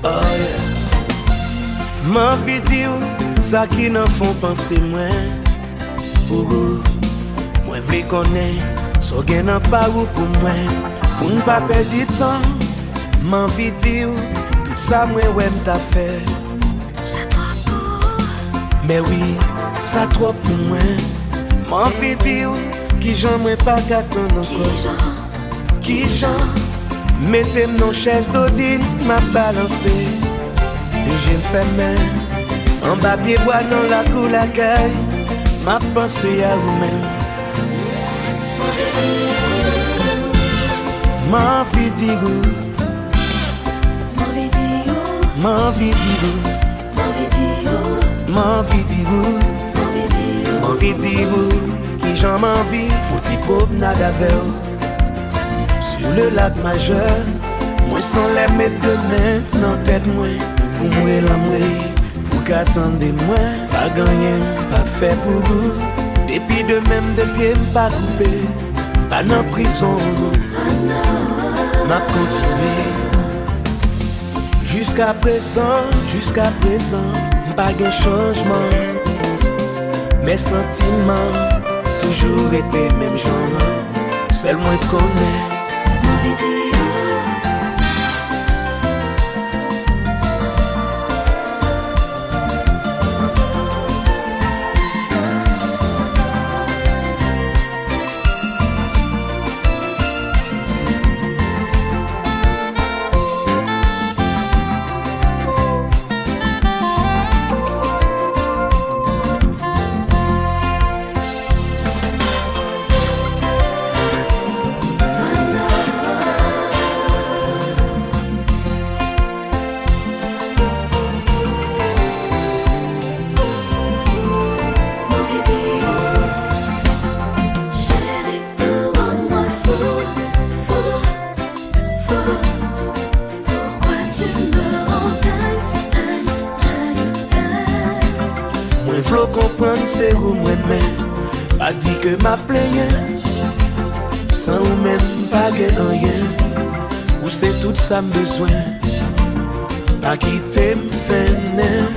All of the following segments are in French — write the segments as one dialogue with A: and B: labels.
A: Oh yeah. M'en vidéo, ça qui n'en font penser moins. Pour vous, moi v'lais connaître, so gen nan pa ou pour moi. Pour ne pas perdre du temps, m'en vidéo, tout ça moi ouais m'ta fait.
B: Ça trop pour.
A: Mais oui, ça trop pour moi. M'en vidéo, qui j'en moi pas qu'attendre encore. Qui j'en mettez-moi dans chaise d'Odine, m'a balancé. Et j'ai fait même en bas pied bois dans la cour la caille. M'a pensé à vous-même. Ma vidéo, ma vidéo, ma vidéo, ma vidéo, qui j'en m'envie, faut-il promenade avec. Sur le lac majeur, moi sans les mettre de main dans tête moi, pour moi la moi, pour qu'attendez moi, pas gagner, pas fait pour vous. Depuis de même de pied pas coupé, pas dans prison, m'a continué. Jusqu'à présent, pas de changement. Mes sentiments toujours été même genre, seul moi connais. Faut comprendre c'est où moi-même, pas dit que m'a plaigné, sans ou même pas gagner rien, ou c'est tout ça besoin, pas quitter m'fenner.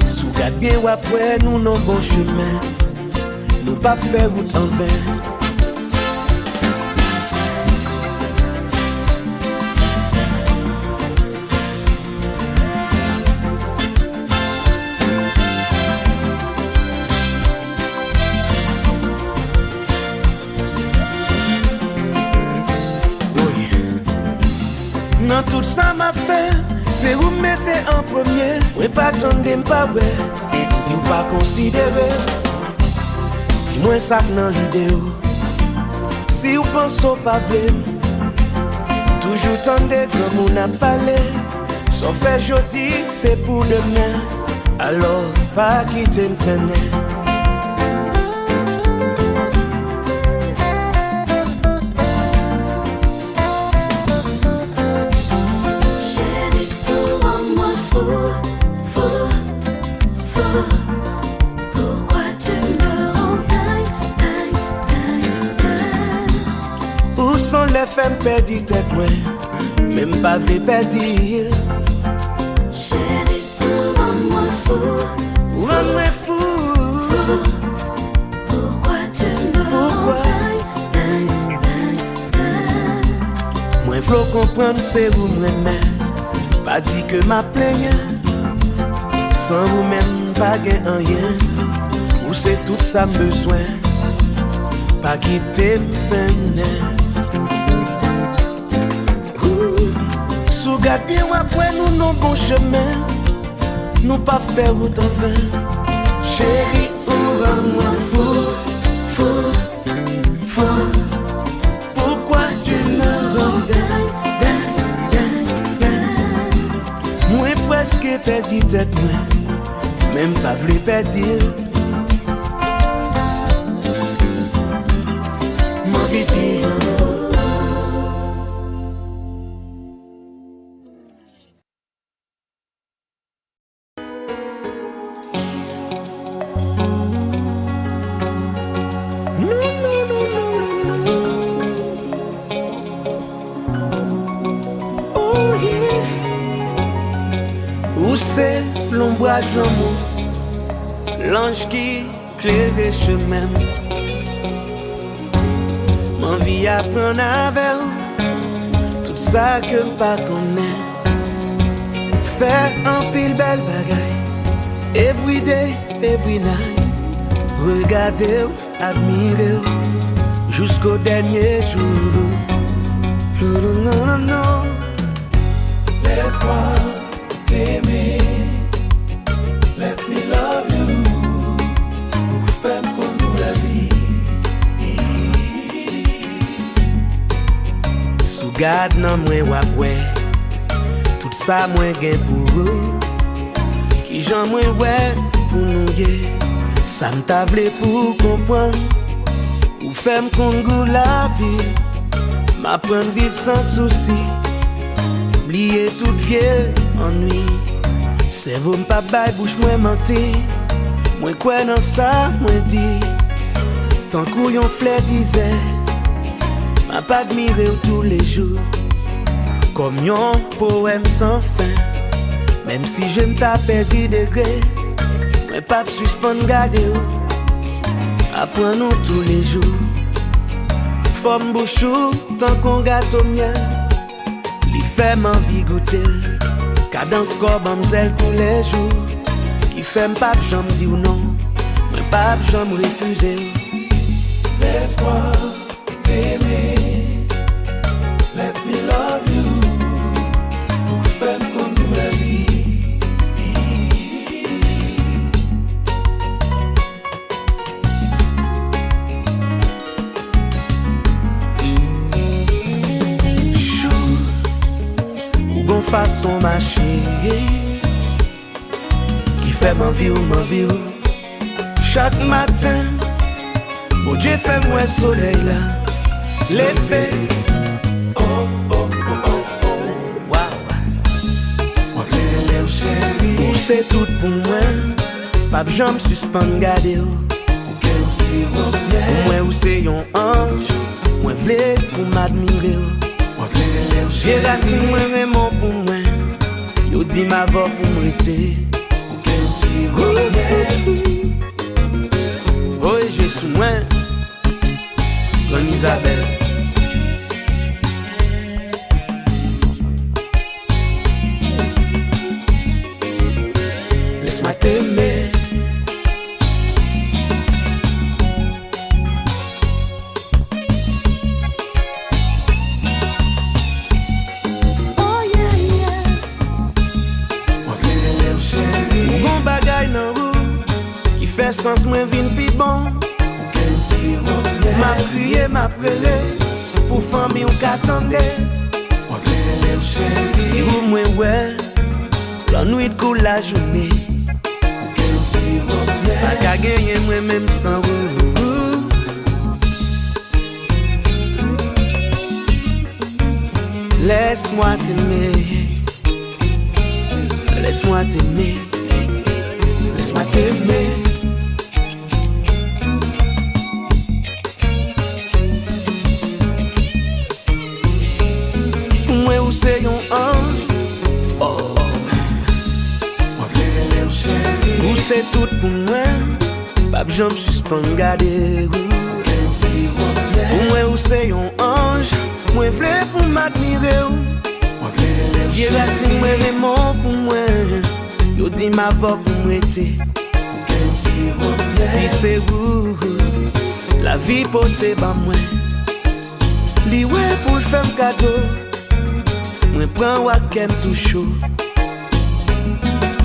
A: Sous garde bien ou après nous non bon chemin, nous pas faire route en vain. Dans tout ça m'a fait, c'est vous mettez en premier. Oui, pas attendez pas ouais. Si vous pas considérez, dis-moi ça dans l'idée. Si vous pensez pas vrai, toujours tendez comme on a parlé. Sauf fait jeudi, c'est pour demain. Alors pas quitter me traîner. Où sont les femmes perdues tête moi, même pas v'lais perdre.
B: Chérie, rends-moi fou.
A: Rends-moi fou.
B: Pourquoi tu me rends
A: moi faut comprendre c'est vous moi-même, pas dit que m'a plaigné. Sans vous-même pas gagner rien, ou c'est tout ça besoin, pas quitter m'fenner. Sous garde bien ou après nous non bon chemin, nous pas faire route en vain. Chérie, ou rends-moi fou, fou, fou. Pourquoi tu me rends dingue? Moi presque perdu tête moi, même pas v'lais perdre. Mon vidéo. page l'amour, l'ange qui éclaire chemin. M'envie apprendre avec tout ça que m'pas connaît. Faire un pile belle bagaille, every day, every night. Regarder, admirer, jusqu'au dernier jour. Non, non, non, non.
C: Laisse-moi t'aimer, let me love you. Femme comme nous la vie.
A: Sous garde nan mwen wap wè, tout ça mwen gen pour eux. Qui j'en mwen wè pour nous ye. Ça m'ta vle pour comprendre. Ou femme qu'on goût la vie. M'apprendre vivre sans souci. Oublier toute vieux ennui. Cerveau m'pa bay bouche mwen menti. Mwen kwen nan ça mwen di. Tant kou yon fleur disait. M'a pas admiré tous les jours. Comme yon poème sans fin. Même si je m'ta perdu degré. Mwen pa suspend gade ou. Apprends nous tous les jours. Femme bouchou, tant qu'on gâte au miel. Li fait m'envie goûter. Cadence corps mamzelle tous les jours. Qui fait m'pa j'en dis ou non. Mwen pa j'en refuser.
C: Laisse-moi t'aimer, let me love you. Femme comme nous la vie.
A: Bon façon ma chérie, qui fait m'envie ou. Chaque matin, bon Dieu fait moi soleil là, levé.
C: Oh, oh, oh, oh, oh.
A: Wow.
C: Moi v'lè ou chérie.
A: Ou c'est tout pour moi, pas j'en suspend garder ou.
C: Ou ken si
A: Pour moi ou c'est yon ange, moi v'lè pour m'admirer ou.
C: Moi v'lè ou
A: J'ai
C: chérie.
A: racine moi vraiment pour moi. Yo dit ma voix pour m'arrêter.
C: Ou ken si
A: Oh j'ai sous moi Grande Isabelle. Laisse-moi t'aimer. Bon bagay nan rou qui fait sens mwen vin pi bon. M'a prié, m'a prélé pour famille ou qu'attendé. Si vous mwen wè, la nuit coule la journée. Pas qu'à gagner mwen même sans vous. Laisse-moi t'aimer. Laisse-moi t'aimer. Laisse-moi t'aimer. Pour moi ou c'est yon ange. Oh.
C: Moi v'lè ou chérie.
A: Ou c'est tout pour moi. Pas j'en suspend garder. Pour moi ou c'est yon ange. Moi v'lè pour m'admirer.
C: Moi v'lè ou
A: J'ai
C: chérie.
A: racine moi vraiment pour moi. Yo dit ma voix pour m'arrêter. Si c'est vous, la vie portée par moi. Li ouais pour faire un cadeau. Moi prends wakem tout chaud.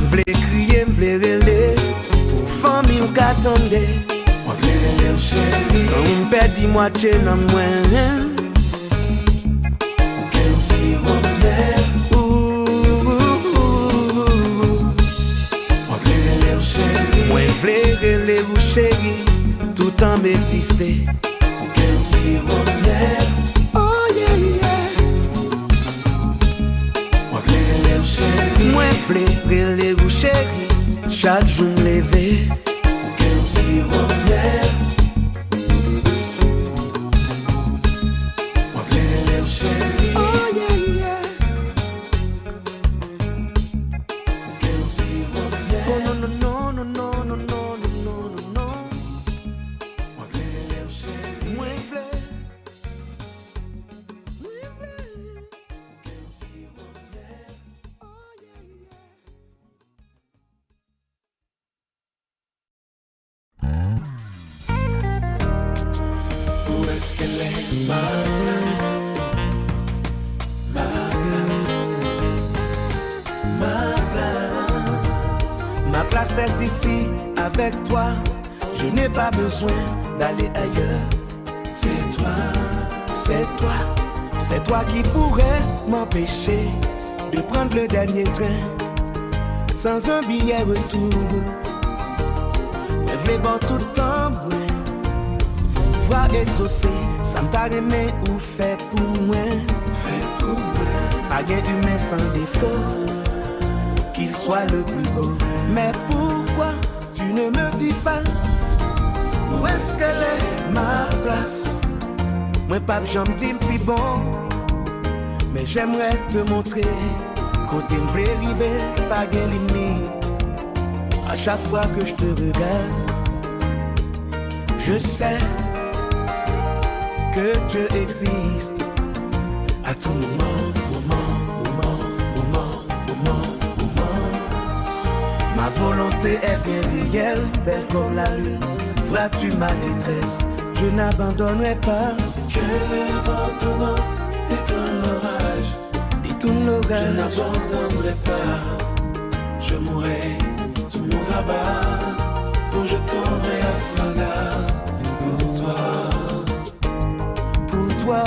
A: M'vle crier, m'vle rêler. Pour famille ou qu'attendé.
C: Moi v'lè ou chérie.
A: Sans m'perdre moitié dans moi.
C: Ou ken si
A: Moi v'le rêler ou chérie. Tout en m'exister.
C: Ou ken si
A: Oh yeah yeah.
C: Moi v'lè ou chérie.
A: Moi v'le rêler ou chérie. Chaque jour m'lever.
C: Ou ken si
A: Moi v'le
C: ou chérie.
A: Oh yeah yeah.
C: Ou ken si est-ce qu'elle est ma place? Ma place. Ma place.
A: Ma place est ici avec toi. Je n'ai pas besoin d'aller ailleurs.
C: C'est toi.
A: C'est toi. C'est toi qui pourrais m'empêcher de prendre le dernier train sans un billet retour. Mais v'lez bon tout le temps, voir exaucer, ça m't'a aimé ou fait pour moi.
C: Fait pour moi.
A: Pas gain humain sans défaut, qu'il soit le plus beau. Mais pourquoi tu ne me dis pas où est-ce qu'elle est ma place? Moi pas j'en dis plus bon, mais j'aimerais te montrer côté me v'lait arriver, pas gain limite. À chaque fois que je te regarde, je sais que Dieu existe à tout moment. Ma volonté est bien réelle, belle comme la lune. Vois-tu ma détresse, je n'abandonnerai pas.
C: Que le vent tournant détourne l'orage.
A: Détourne
C: Je
A: l'orage.
C: n'abandonnerai pas. Je mourrai sous mon rabat. Pour je tomberai un soldat. Pour toi.
A: Pour toi,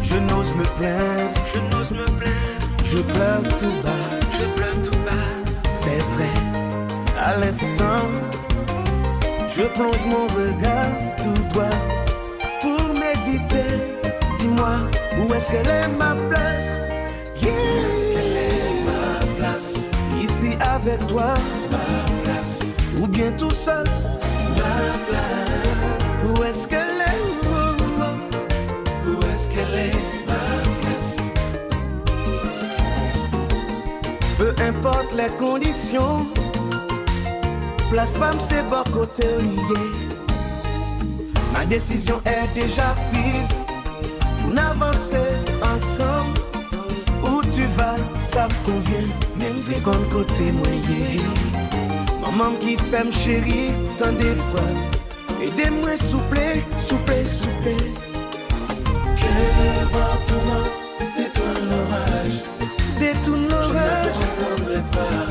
A: je n'ose me plaindre, je pleure tout bas, c'est vrai. À l'instant, je plonge mon regard tout droit pour méditer. Dis-moi, où est-ce qu'elle est ma place?
C: Où est-ce qu'elle est ma place?
A: Ici avec toi,
C: Ma place.
A: ou bien tout seul?
C: Ma place.
A: Où est-ce qu'elle est?
C: Où est-ce qu'elle est ma place?
A: Peu importe les conditions, place pas c'est bon côté lié. Ma décision est déjà prise. On avance ensemble. Où tu vas, ça me convient. Même vu qu'on côté moyen. Maman qui fait me chérie, tant des fois. Aidez-moi souple.
C: Que le vent tournant détourne l'orage.
A: Détourne l'orage,
C: Je n'abandonnerai pas.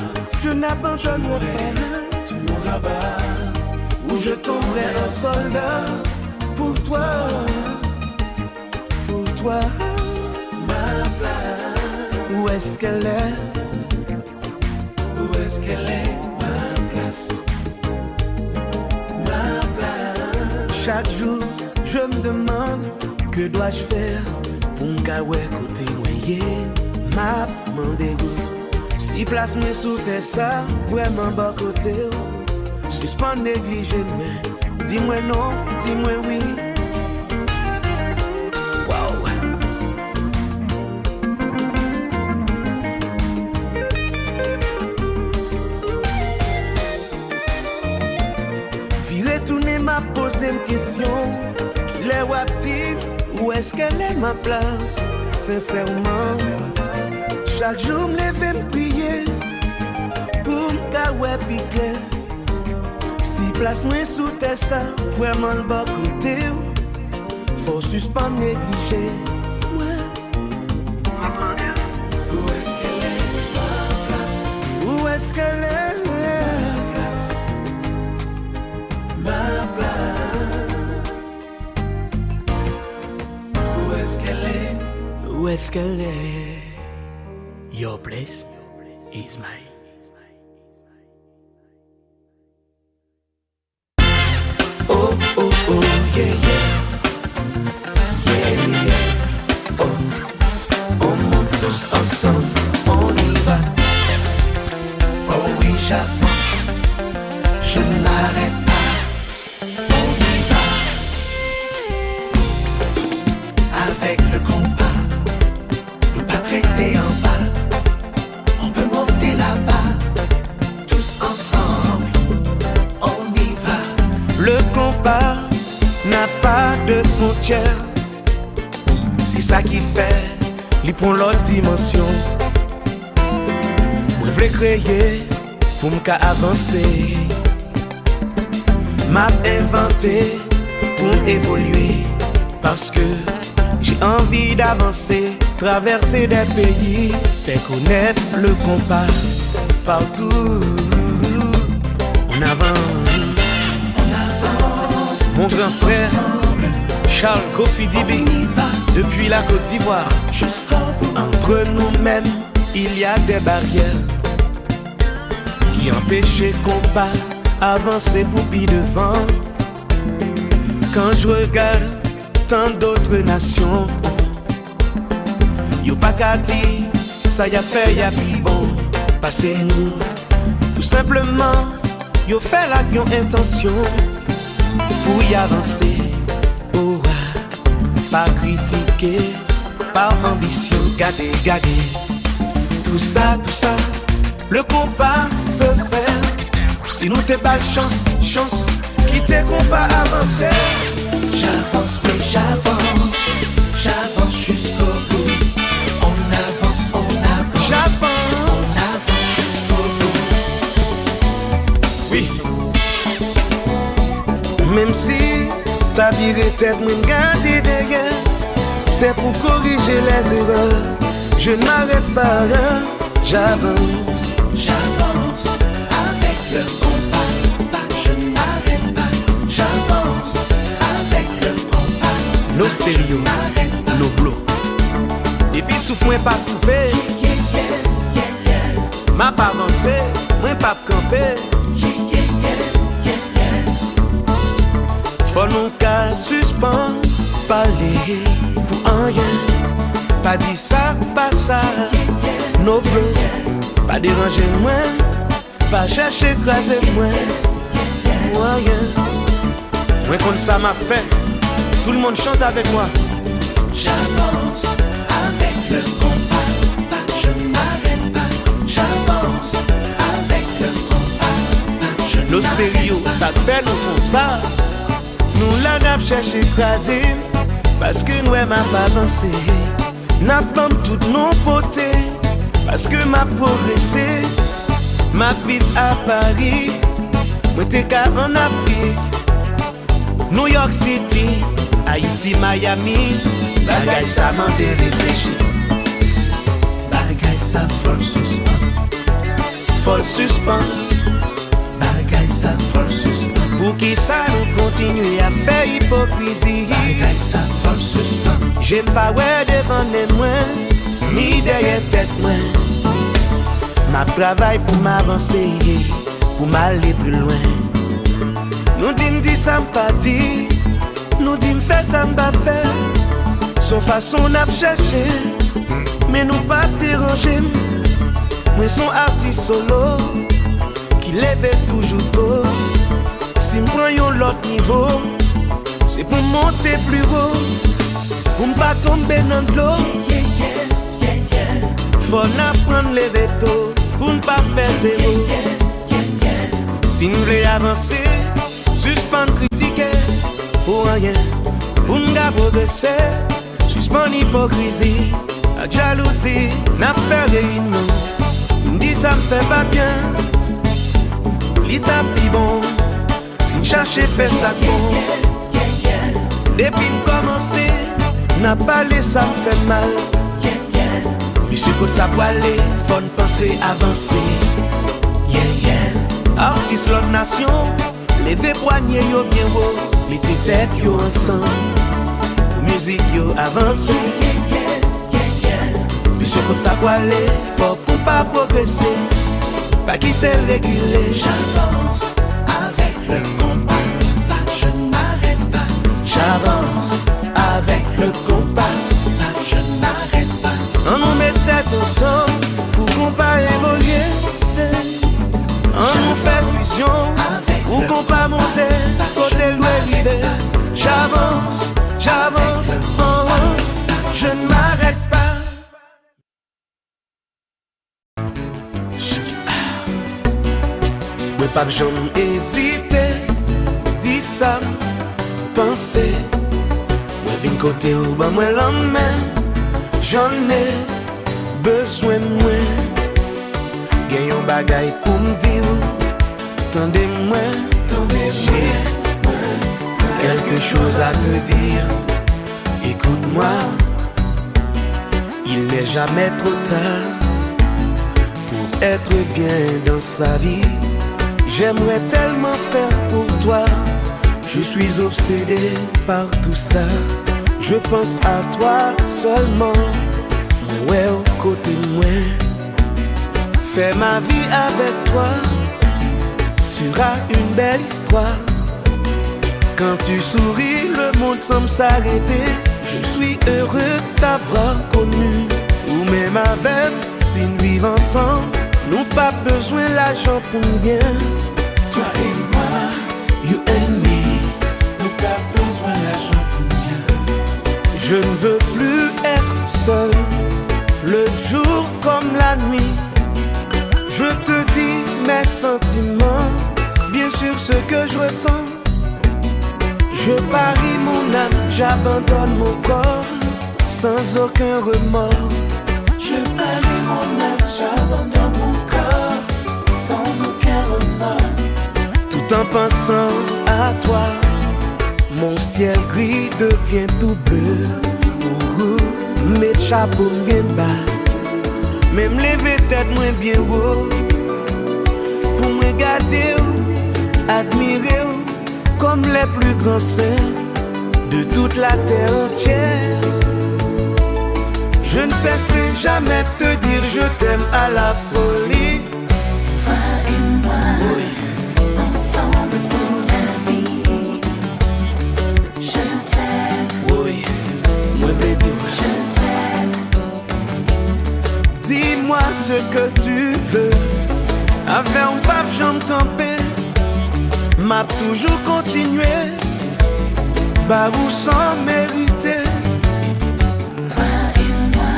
A: je n'abandonnerai pas.
C: Sous mon rabat.
A: Où je tomberai un soldat pour toi,
C: Ma place.
A: Où est-ce qu'elle est?
C: Où est-ce qu'elle est ma place? Ma place.
A: Chaque jour, je me demande que dois-je faire pour m'gawé côté moyen. Ma mandego, si place me sous tes ça, vraiment bas côté. Suspend négligé, mais dis-moi non, dis-moi oui. Wow. Virer tourner m'a posé une question. Qu'il est wapti, où est-ce qu'elle est ma place? Sincèrement, chaque jour me lever me prier pour m'kawé piquer. Si place moi sous tes ça, vraiment le bas côté, faut suspendre négliger.
C: Où est-ce qu'elle est ma place?
A: Où est-ce qu'elle est?
C: Ma place. Où est-ce qu'elle est?
A: Où est-ce qu'elle est? Your place is mine. Oh, oh, oh, yeah, yeah. Yeah, yeah. Oh, on monte tous ensemble, on y va.
D: Oh oui, j'avance, je ne m'arrête pas, on y va. Avec le compas, ne pas prêter en bas, on peut monter là-bas, tous ensemble, on y va.
A: Le compas n'a pas de frontières. C'est ça qui fait, il prend l'autre dimension. Moi je voulais créer pour m'avancer. M'a inventé pour évoluer. Parce que j'ai envie d'avancer, traverser des pays, faire connaître le compas partout. On avance, mon grand frère Charles Kofi Dibi, depuis la Côte d'Ivoire. Entre nous-mêmes, il y a des barrières qui empêchent compas avancer pour plus devant. Quand je regarde tant d'autres nations, yo pas qu'à dire, ça y a fait, y a plus bon. Passez nous, tout simplement, yo fait la qui ont intention pour y avancer. Oh, pas critiquer, pas ambition, garder, tout ça, le compas peut faire. Si nous t'es pas chance, quitter compas avancer.
D: J'avance, mais j'avance jusqu'au bout. On avance jusqu'au bout.
A: Oui. Même si ta viré tête me garder derrière, c'est pour corriger les erreurs. Je n'arrête pas, j'avance.
D: J'avance avec le compas, je n'arrête pas. J'avance avec le compas.
A: Nos stéréos, nos blocs. Et puis souffle moi pas coupé. M'a pas avancé, moi pas campé. Faut nous qu'à suspendre, parler pour un rien. Pas dit ça, pas ça, nos blocs. Pas déranger moi, pas chercher écraser moi. Moi comme ça m'a fait, tout le monde chante avec moi.
D: J'avance avec le compas, je n'arrête pas. J'avance avec le compas, je n'arrête pas.
A: Nos stéréos, ça fait nous comme ça. Nous là n'a cherché écraser, parce que nous m'a pas avancé. N'a pas toutes nos potés, parce que m'a progressé. Ma vie à Paris, moi t'es qu'à en Afrique. New York City, Haïti, Miami. Bagay ça m'en réfléchir.
D: Bagay ça
A: Faut suspendre.
D: Bagay ça suspend.
A: Pour qui ça nous continue à faire hypocrisie.
D: Bagay ça suspend.
A: J'aime pas ouais devant les moins, ni derrière tête moins. Ma travail pour m'avancer, pour m'aller plus loin. Nous dit ça m'pas dit, nous dit fait ça m'pas fait. Son façon n'a cherché, mais nous pas déranger. Moi son artiste solo, qui lève toujours tôt. Si m'prend yon l'autre niveau, c'est pour monter plus haut. Pour m'pas tomber dans de l'eau. Faut n'apprendre les vétos, pour n'pas faire zéro. Si nous voulons avancer, suspendre critiquer, pour rien, pour m'ga progresser. Suspendre hypocrisie, la jalousie, n'a fait réunion. M'dit ça m'fait pas bien, l'état plus bon. Si chercher faire ça bon, depuis m'commencer, n'a pas laissé ça m'fait mal. Monsieur côté ça pour aller, faut penser avancer. Artiste l'autre nation, levez poignet yo bien haut, mettez tête yo ensemble. Musique yo avancé. Monsieur côté ça pour aller, faut qu'on pas progresser, pas quitter réguler.
D: J'avance avec le compas, je n'arrête pas. J'avance avec le compas, je n'arrête pas.
A: On nous met tête ensemble pour qu'on pas évoluer. On nous fait fusion pour qu'on pas monter côté loin rivé. J'avance, je ne m'arrête pas. Mais pas jamais hésiter, dis ça, penser. Moi vine côté ou ben moi la main, j'en ai besoin moi. Gagne un bagay pour me dire, tendez-moi, quelque chose à te dire. Écoute-moi, il n'est jamais trop tard pour être bien dans sa vie. J'aimerais tellement faire pour toi. Je suis obsédé par tout ça. Je pense à toi seulement. Ouais, au côté de moi. Fais ma vie avec toi sera une belle histoire. Quand tu souris, le monde semble s'arrêter. Je suis heureux de t'avoir connu. Ou même avec, si nous vivons ensemble, nous pas besoin d'argent pour nous bien.
C: Toi et moi,
A: You and me,
C: nous pas besoin d'argent pour bien.
A: je ne veux plus être seul, le jour comme la nuit. Je te dis mes sentiments, bien sûr ce que je ressens. Je parie mon âme, j'abandonne mon corps, sans aucun remords.
C: Je parie mon âme, j'abandonne mon corps, sans aucun remords.
A: Tout en pensant à toi, mon ciel gris devient tout bleu. Mes chapeaux bien bas, même lever tête moins bien haut. Pour me regarder, admirer comme les plus grands saints de toute la terre entière. Je ne cesserai jamais de te dire je t'aime à la folie.
B: Toi et moi, ensemble pour la vie. Je t'aime,
A: Oui, moi je vais dire.
B: je t'aime.
A: Dis-moi ce que tu veux. Avec un pape, j'en camper. M'a toujours continué. Barou sans mériter.
B: Toi et moi,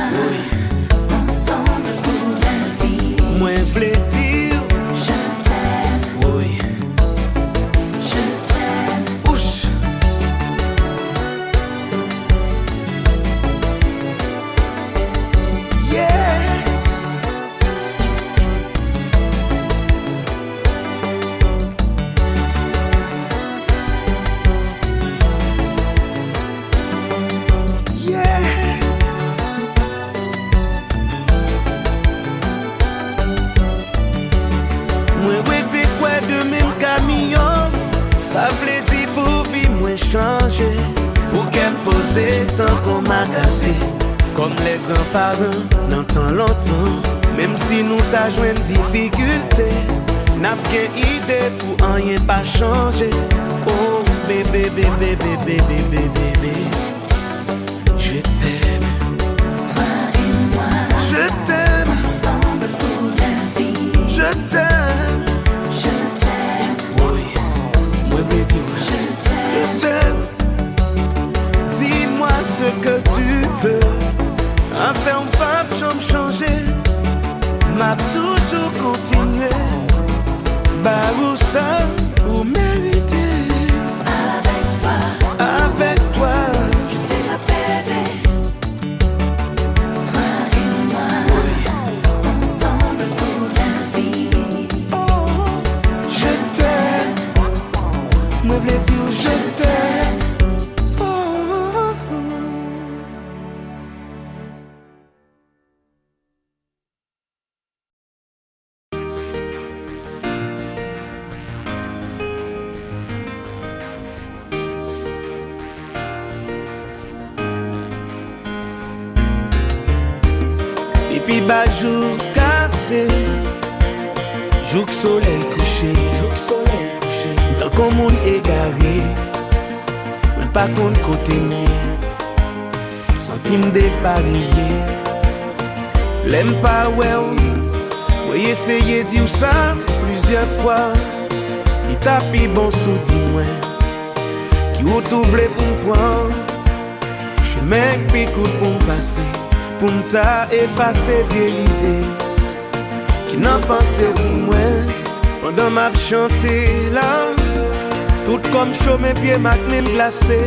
B: ensemble pour la vie.
A: Moi v'lais dire.
B: Je t'aime,
A: Oui.
B: je t'aime.
A: Ouch. Yeah. Moi rete quoi de même camion. Ça v'lait dire pour vie moins changer. Pour qu'elle pose tant qu'on m'a café. Comme les grands-parents dans tant longtemps. Même si nous t'a joué une difficulté, n'a pas idée pour rien pas changer. Oh bébé, bébé, bébé, bébé, bébé. Je t'aime,
B: Toi et moi,
A: je t'aime,
B: ensemble pour la vie.
A: je t'aime.
B: Je t'aime,
A: Oui, moi je vais dire.
B: je t'aime.
A: Je t'aime. Dis-moi ce que tu veux. Avec un pape, j'en changer. M'a toujours continué. Barou ça ou mérité. Avec toi,
B: Je suis apaisée. Toi et moi, ensemble pour la vie.
A: oh, je t'aime. Moi je dire je t'aime. Oh. Et puis bas jour cassé, jour soleil couché, tant qu'on monde égaré, mais pas contre côté mien, centime dépareillé, l'aime pas ouais, essayer de dire ça plusieurs fois, il tapis bon sous dis-moi, qui retrouve les pour point, chemin qui court pour me passer. Pour m'ta effacer vieille idée qui n'en pensait pour moi pendant ma chanté là tout comme chaud mes pieds m'a même glacé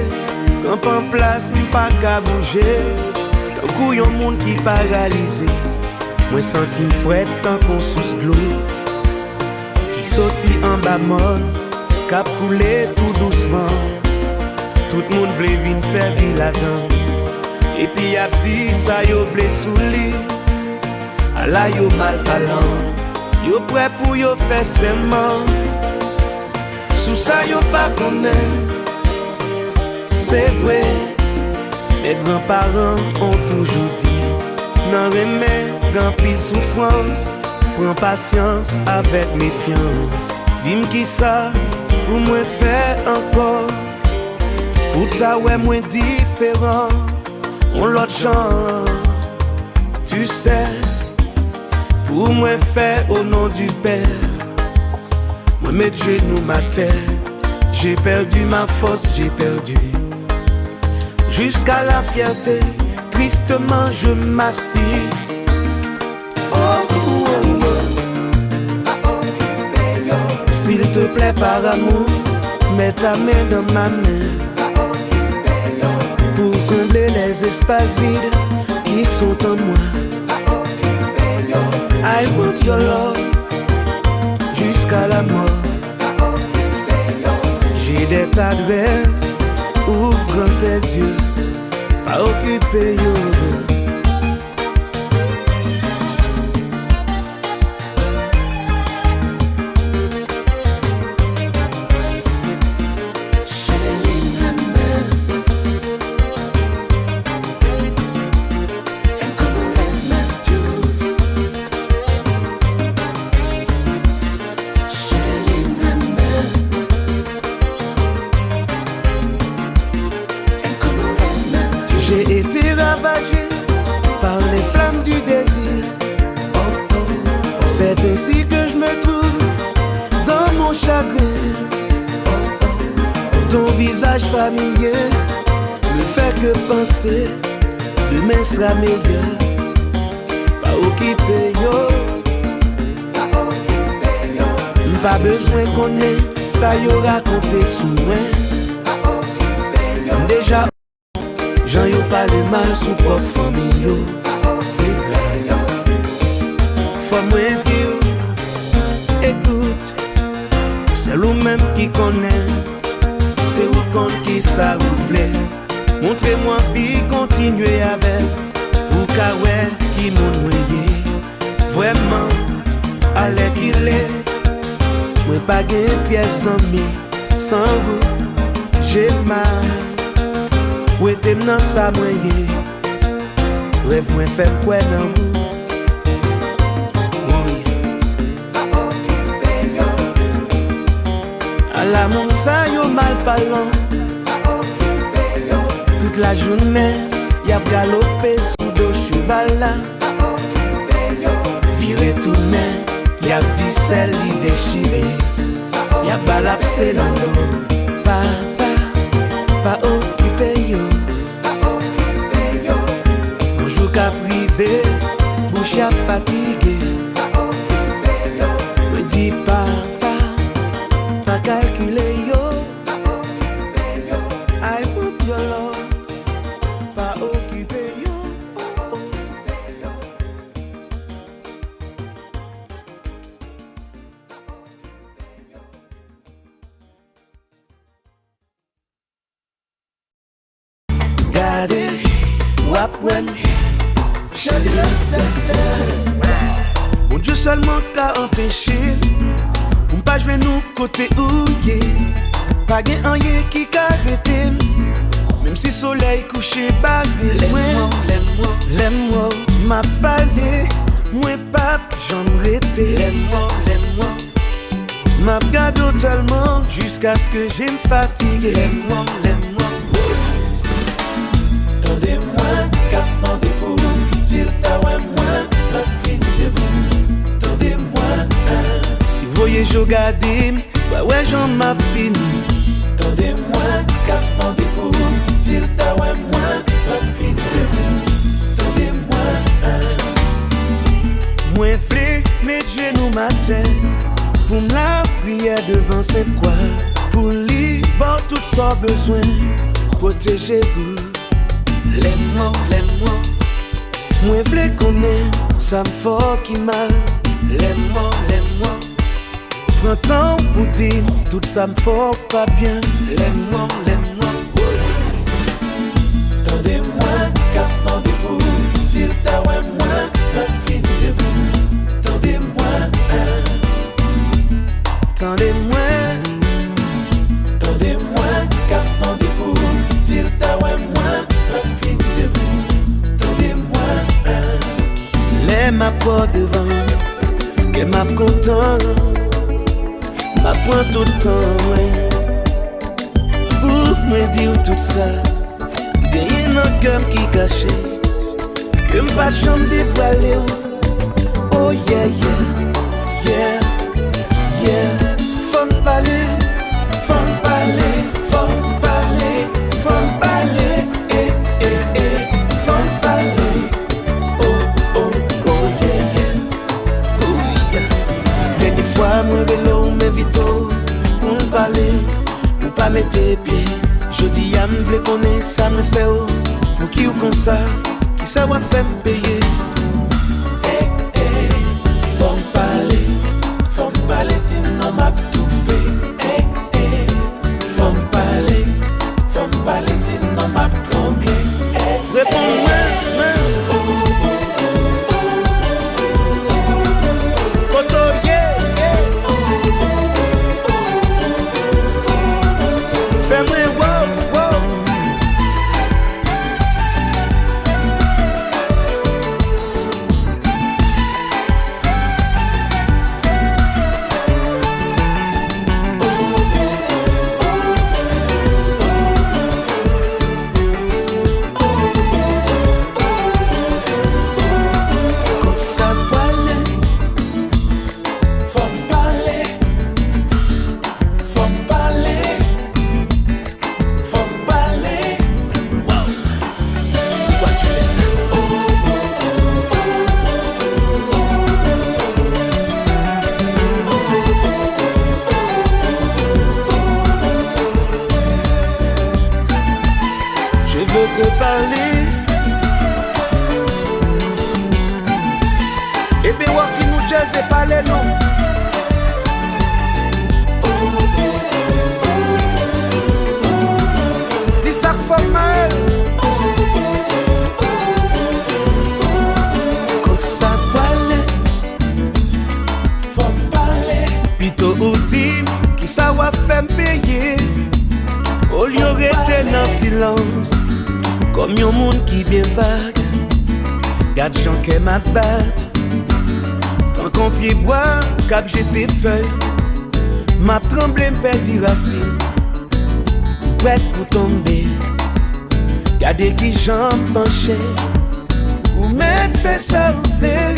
A: quand en place m'pas qu'à bouger tant coup yon monde qui paralysé moi senti fret tant qu'on sous de l'eau qui sorti en bas mon cap coulé tout doucement Tout le monde vle vin servi la dan. Et puis a dit ça yo vle souli. A la yo mal parlant. Yo prêt pour yo faire seulement. Sous ça yo pas connaît. C'est vrai. Mes grands-parents ont toujours dit. Nan remè grand pile souffrance. Prends patience avec méfiance. Dis-moi qui ça pour moi faire encore. Pour ta ouais moins différent. On l'autre genre. Tu sais. Pour moi faire au nom du Père. Moi mettre genoux ma terre. J'ai perdu ma force, j'ai perdu. Jusqu'à la fierté. Tristement je m'assis. Oh, oh, oh. S'il te plaît par amour, mets ta main dans ma main. Pour combler les espaces vides qui sont en moi. I want your love jusqu'à la mort. J'ai des tas de rêves, ouvre grand tes yeux. Pas occupé yo. J'ai été ravagé par les flammes du désir. Oh, oh, oh. C'est ainsi que je me trouve dans mon chagrin. Oh, oh, oh. Ton visage familier me fait que penser demain sera meilleur. Pas occupé yo. Pas besoin qu'on ait ça yo raconté sous moi. Déjà j'en yo pas le mal sous propre famille yo. C'est vrai. Faut moi dire, écoute, c'est nous-mêmes qui connaît. C'est vous compte qui ça vous voulez. Montrez-moi vie, continuez avec. Pour qu'à ouais qui m'ont noyé. Vraiment, allez qu'il est. Moi pas gain pièce sans mi, sans vous, j'ai mal. Où était dans sa moyenne. Rêve moi fait quoi dans vous. Oui. À la mon ça yo mal parlant. Toute la journée y'a galopé sous deux cheval là. Viré tourné, y'a dit celle li déchiré. Y'a balapsé dans l'eau. Pas occupé yo. Bonjour qu'à privé, bouche à fatigué. Me dis pas calculer yo. I want your love, pas occupé yo. Gardez, wap wem. Mon Dieu seulement qu'a empêché. On pas jouer nous côté ouillé. Pas gain rien qui qu'a arrêté. Même si soleil couché barré. L'aime-moi, m'a parlé. Moi pas j'en rété. L'aime-moi. M'a gardé tellement jusqu'à ce que j'ai me fatigué. L'aime-moi.
C: Tendez-moi, cap mandé pour s'il t'a ouais moi, la fin debout. Tendez-moi,
A: si vous voyez je garde, ouais j'en m'a fini.
C: tendez-moi, cap mandé pour s'il t'a ouais moi, la fin debout. Tendez-moi,
A: Moi v'lais mettre genoux ma tête pour me la prière devant cette croix. Pour lui, bon tout son besoin, protéger vous.
C: l'aime-moi.
A: Moi v'lais connaître, ça me fait qui mal.
C: L'aime-moi.
A: Prends temps pour dire, tout ça me fait pas bien.
C: L'aime-moi.
A: pour devant, que m'a content, m'a point tout le temps, ouais. Pour me dire tout ça, gagner un cœur qui caché, que m'pas de chambre dévoilée. Oh yeah, yeah, yeah, yeah. Faut me parler, faut me parler, faut me parler, faut me parler, eh, eh, eh, faut me parler. Oh, oh, oh, yeah, yeah, oh yeah. Des fois, moi vélo, mais vite, pour me parler, pour pas mettre tes pieds. Je dis, y'a m'vle connaître, ça me fait oh. Pour qui ou comme ça, qui ça va faire me payer.
C: Faut me parler sinon m'a tout fait. Faut me parler sinon m'a tremblé.
A: Réponds-moi, Koto, yeah, yeah. Fais-moi wow, wow. Te parler et bien voir qui nous jazz et parler non. Dis ça fait mal. Quand ça parle,
C: faut me parler.
A: Pito outil qui ça va faire me payer. Au lieu de rester dans le silence. Comme yon monde qui bien vague, garde j'en qu'est ma batte. Tant qu'on pied bois, cap j'étais feuille, m'a tremblé m'perdi racine. Prête pour tomber, gardez qui jambes penchées, ou m'être fait ça ouvrir.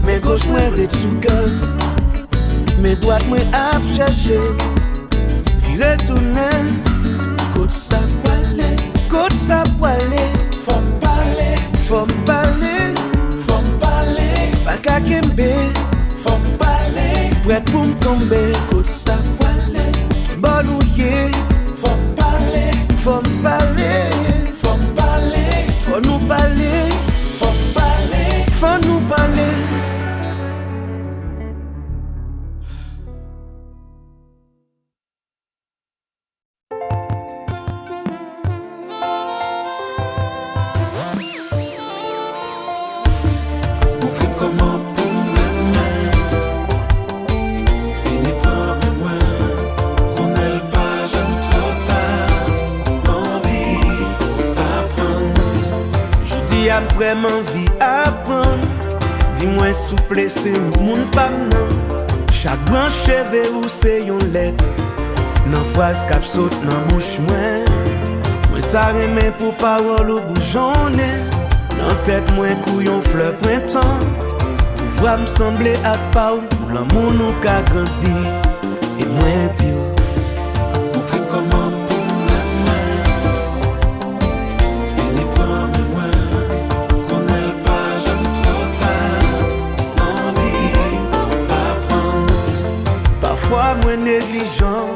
A: Mes gauches moi sous cœur, mes droites moi à chercher. Virer tourner, côte ça voilée. Côte ça voilée,
C: faut me parler,
A: faut me parler,
C: faut me parler,
A: pas qu'à kembe,
C: faut me parler,
A: prête pour me tomber. Côte ça voilée, qui bonouillé,
C: faut me parler,
A: faut me parler,
C: faut me parler,
A: faut nous parler,
C: faut me parler,
A: faut nous parler. Vraiment envie apprendre. Dis-moi souple c'est où moun pa nan. Chaque grand cheveu ou c'est yon lettre. Nan phrase k'ap saute nan bouche moi. Moi ta remè pour parole ou boujonne. Nan tête moi couillon fleur printemps. Pour voir me sembler à part pour l'amour nous qu'a grandi. Et moi dis
C: montre comment
A: moi négligent,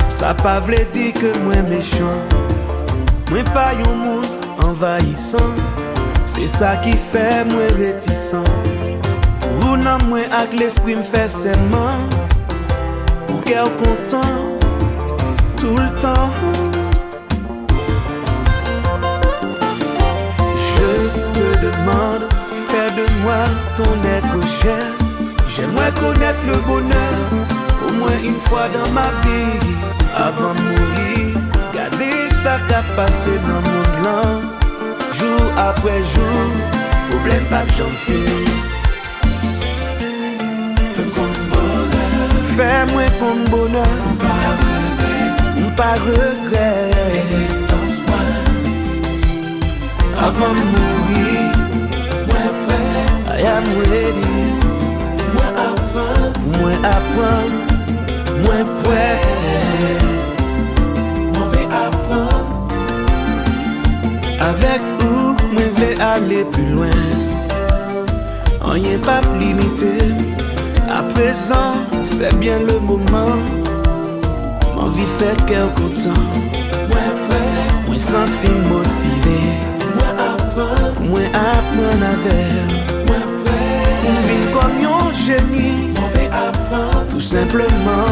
A: ça pas vle dire que moi méchant. Moi pas yon monde envahissant, c'est ça qui fait moi réticent. Pour nan moi avec l'esprit me fait serment, pour qu'elle content tout le temps. Je te demande, fais de moi ton être cher. J'aimerais connaître le bonheur, au moins une fois dans ma vie, avant de mourir. Garder ça qu'a passé dans mon monde là, jour après jour, pour problème pas j'en fini. Fais-moi comme bonheur, pas regret.
C: Existence moi,
A: Avant de mourir,
C: moi prêt,
A: I am ready.
C: moi avant,
A: Moi apprendre, moi prêt.
C: moi vais apprendre.
A: Avec vous, moi vais aller plus loin. Rien pas limité. À présent, c'est bien le moment. Mon vie fait cœur content.
C: Moi prêt,
A: Moi senti motivé.
C: moi apprendre,
A: Moi apprendre avec.
C: moi prêt,
A: Pour vivre comme un génie.
C: moi vais apprendre.
A: Tout simplement.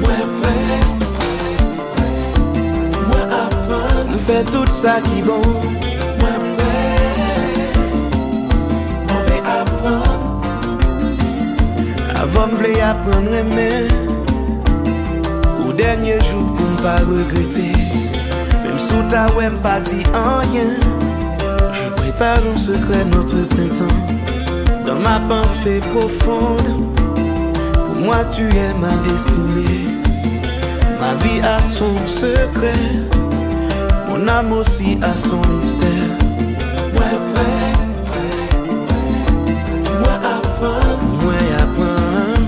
C: Moi prêt, moi apprendre,
A: On fait tout ça qui bon.
C: moi prêt, moi vais apprendre.
A: Avant me v'lait apprendre à aimer. Au dernier jour pour ne pas regretter. Même sous ta ouais pas dit rien. Je prépare en secret notre printemps. Dans ma pensée profonde, pour moi tu es ma destinée. Ma vie a son secret, mon âme aussi a son mystère.
C: Moi prêt, moi apprendre,
A: Pour moi apprendre,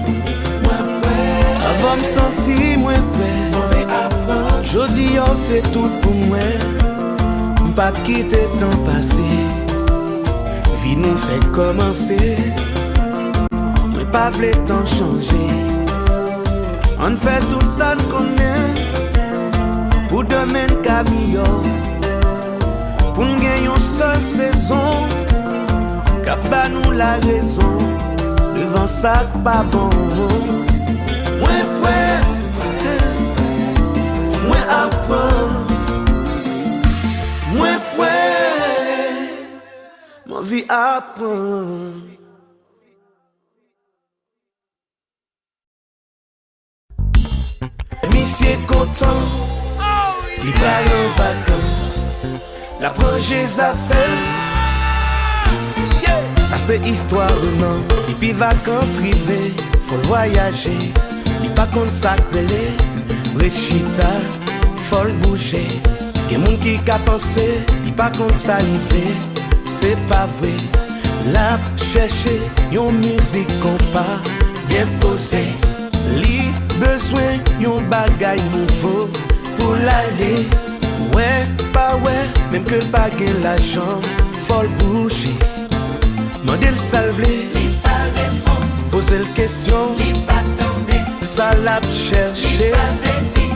C: moi prêt,
A: avant me sentir moins près.
C: moi vais apprendre.
A: Jodi oh c'est tout pour moi. M'pas quitter temps passé. Vie nous fait commencer. Moi pas vle temps changer. On fait tout ça qu'on est. Pour demain camion. Pour nous gagner une seule saison. Kaba nous la raison. Devant ça pas bon. Moi prêt. Moi apprendre. Moi prêt. Mon vie apprendre. Monsieur content. Il part en vacances. La projet a fait. Ça c'est histoire de non. Et puis vacances rivées. Faut voyager. Il pas contre sacré. Rechita. Faut le bouger. Gen moun qui ka pensé. Il pas contre saliver. C'est pas vrai. La chercher. Yon musique qu'on pas bien posé. Li besoin yon bagay nouveau pour l'aller. Ouais, pas ouais, même que pas gen l'argent, faut le bouger. Mandel le salvé,
B: Li pa repon,
A: poser le question,
B: li pa tande,
A: ça l'a
B: li
A: cherché.
B: pa veti,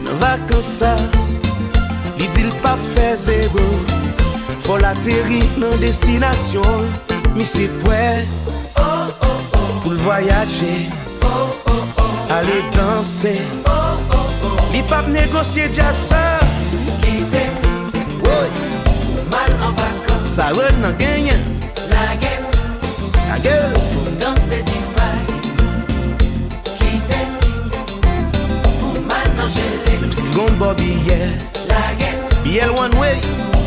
A: Nan vacances ça, li dit l pas fait zéro. Faut l'atterrir dans destination, mi c'est prêt pour le voyager. Aller danser, li pas négocier déjà ça.
B: kite,
A: Ouais,
B: mal en vacances,
A: ça re nan gagnant.
B: la game,
A: La gueule,
B: danser di fay, kite, ou mal nan gelé,
A: même si gon bon billet,
B: la game,
A: billet one way.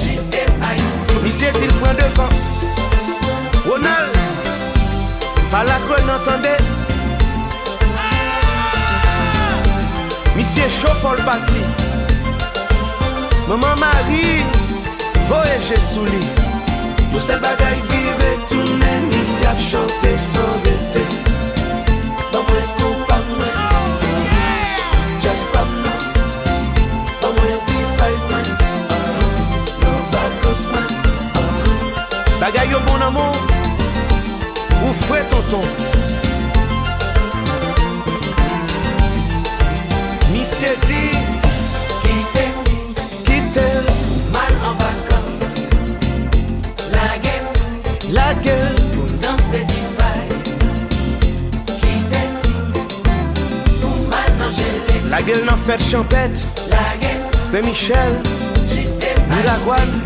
B: j'étais Haïti,
A: Monsieur il prend devant. Ronald, par la qu'on entendait. Monsieur chauffe le parti. Maman Marie, voyage sous lit. Yo se bagay vive tourner, ici à chanter sans vérité. Dans moi tout pas moi, just pas moi. Dans moi 5 man, no vacances man. Bagay yo bon amour, ou frais tonton. Monsieur dit,
B: kite,
A: quitte
B: mal en vacances, la
A: fête champêtre,
B: La guerre,
A: Saint-Michel,
B: j'étais
A: Miragoine.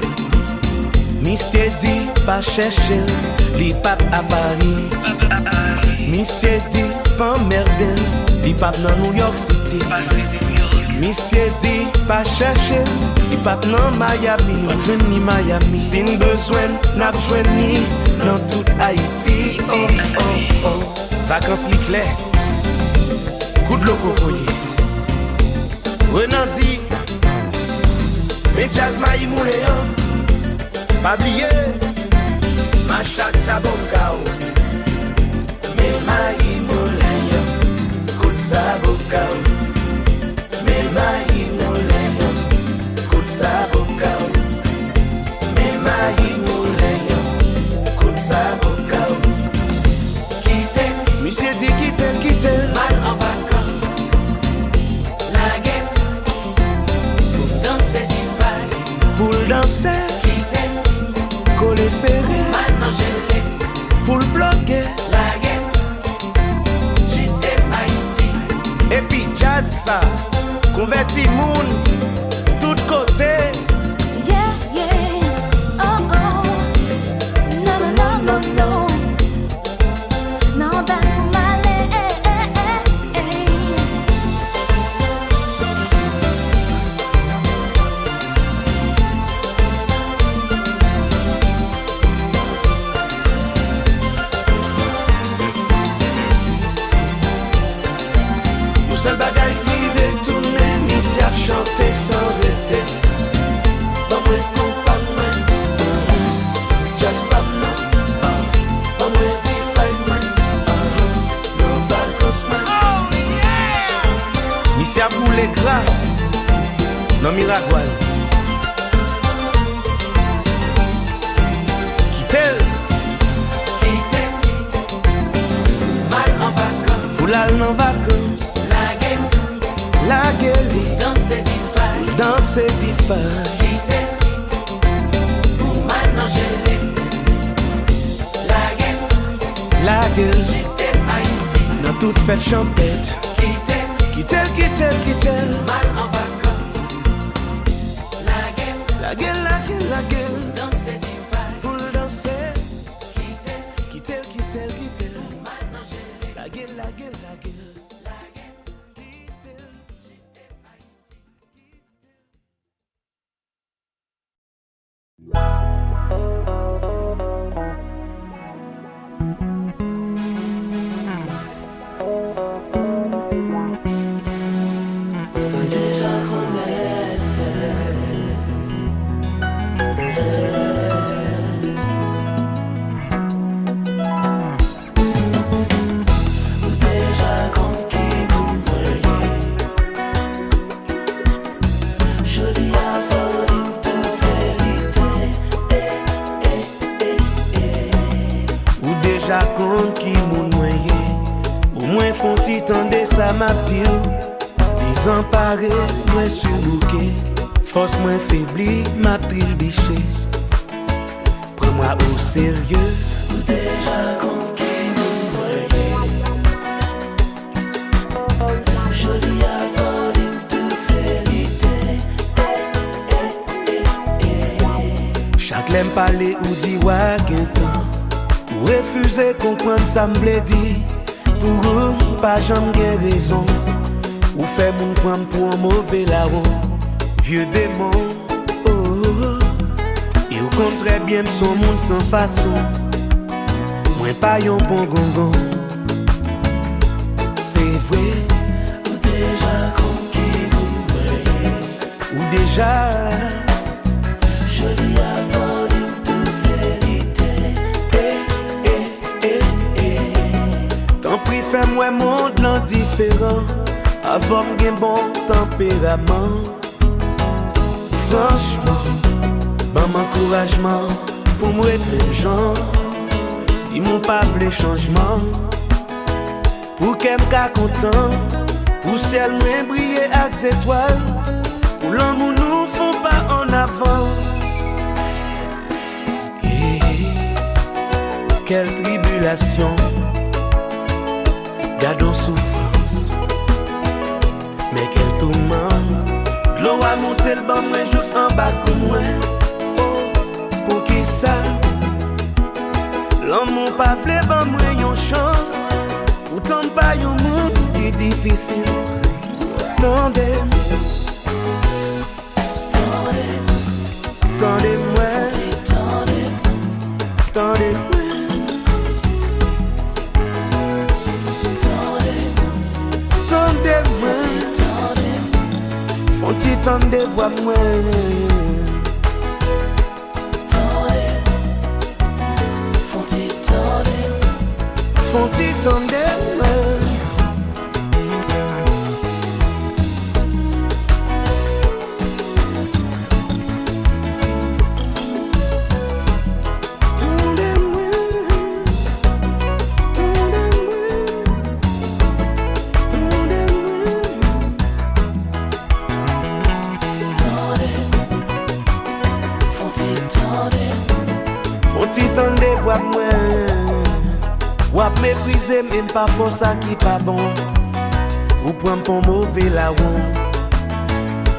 A: Monsieur dit pas chercher, li pape à Paris. Monsieur dit pas emmerder, li pape dans New York City. Monsieur dit pas chercher, li pape dans Miami. On joue ni Miami, si nous besoin, n'a besoin ni dans tout Haïti. Oh oh oh, vacances li clair, coup de l'eau cocoyer. Renandi, mais jazz maï mouléon. Pas oublier, ma chatte sa bocao. Mais maï mouléon, coup de sa bocao. Mais maï mouléon, coup de sa bocao. Mais maï mouléon, coup de sa bocao.
B: quitter,
A: Monsieur dit quitte,
B: mal en vacances. La guerre, pour danser du faille.
A: pour le danser,
B: Quitter,
A: coller serré,
B: maintenant je l'ai.
A: pour le bloquer.
B: La guerre, j'étais Haïti.
A: Et puis jazz ça, converti moun, tout côté.
E: Yeah, yeah, oh, oh. No, no, no, no, no. No, that my
A: Le seul bagay qui veut tourner, misi a chanter sans arrêter. Pas moins qu'on pas moins, jazz pas moins, pas moins D5 moins, no vacances moins. Misi a pour les gras, non Miragoine. Quitte-le,
B: Quitter, mal en vacances.
A: foulal en vacances,
B: La guerre,
A: la gueule,
B: danser du faille.
A: danser d'IFA.
B: Quitter, pour maintenant je l'ai. La guerre,
A: La gueule,
B: j'étais Haïti.
A: dans toute fête champêtre.
B: Quitter,
A: Quitte-le,
B: mal en vacances. La guerre,
A: la gueule,
B: danser du faille.
A: pour le danser.
B: Quitter,
A: Quitte-le,
B: maintenant je l'ai.
A: la gueule.
B: La guerre,
C: Déjà qu'on déjà qu'on qui nous noyer. Je dis avant une toute vérité.
A: Ou déjà compte qui moun noyé. Au moins font-ils tendre ça m'a dit. Désemparé, moins surbouqué. Force moins faibli, m'a pris le bichet. Prends-moi au sérieux.
C: Déjà qu'on qui nous noyer. Je dis avant une toute vérité.
A: Chaque l'aime parler ou dit ouais qu'un temps. Ou refuser comprendre ça m'vle dit. Pour eux, pas jamais gain raison. Ou fait mon prendre pour un mauvais larron. Vieux démon, oh, oh, oh. Et au contraire bien son monde sans façon. Moins pas yon bon gongon. C'est vrai,
C: Ou déjà qu'on qui nous noyer.
A: ou déjà.
C: Je dis avant une toute vérité.
A: Tant pis fais-moi monde l'indifférent. Avant m'gen bon tempérament. Franchement, bon encouragement pour moi être les gens. Dis-moi pas les changements. Pour qu'elle m'ka content. Pour ciel moins briller avec les étoiles. Pour l'amour nous font pas en avant. Quelle tribulation, gardons souffrance. mais quel tourment. L'eau a monté le banc, moi juste en bas comme moi. Oh, pour qui ça? L'amour pas vle ban moi yon chance. Pourtant pas yon monde qui est difficile. Tendez-moi. Tendez-moi. Tendez-moi. Font-ils tendre voix moi. Font-ils tendre Font-ils tendre voix moi. Wap mépriser même pas pour ça qui pas bon. Ou prendre pour mauvais la ou.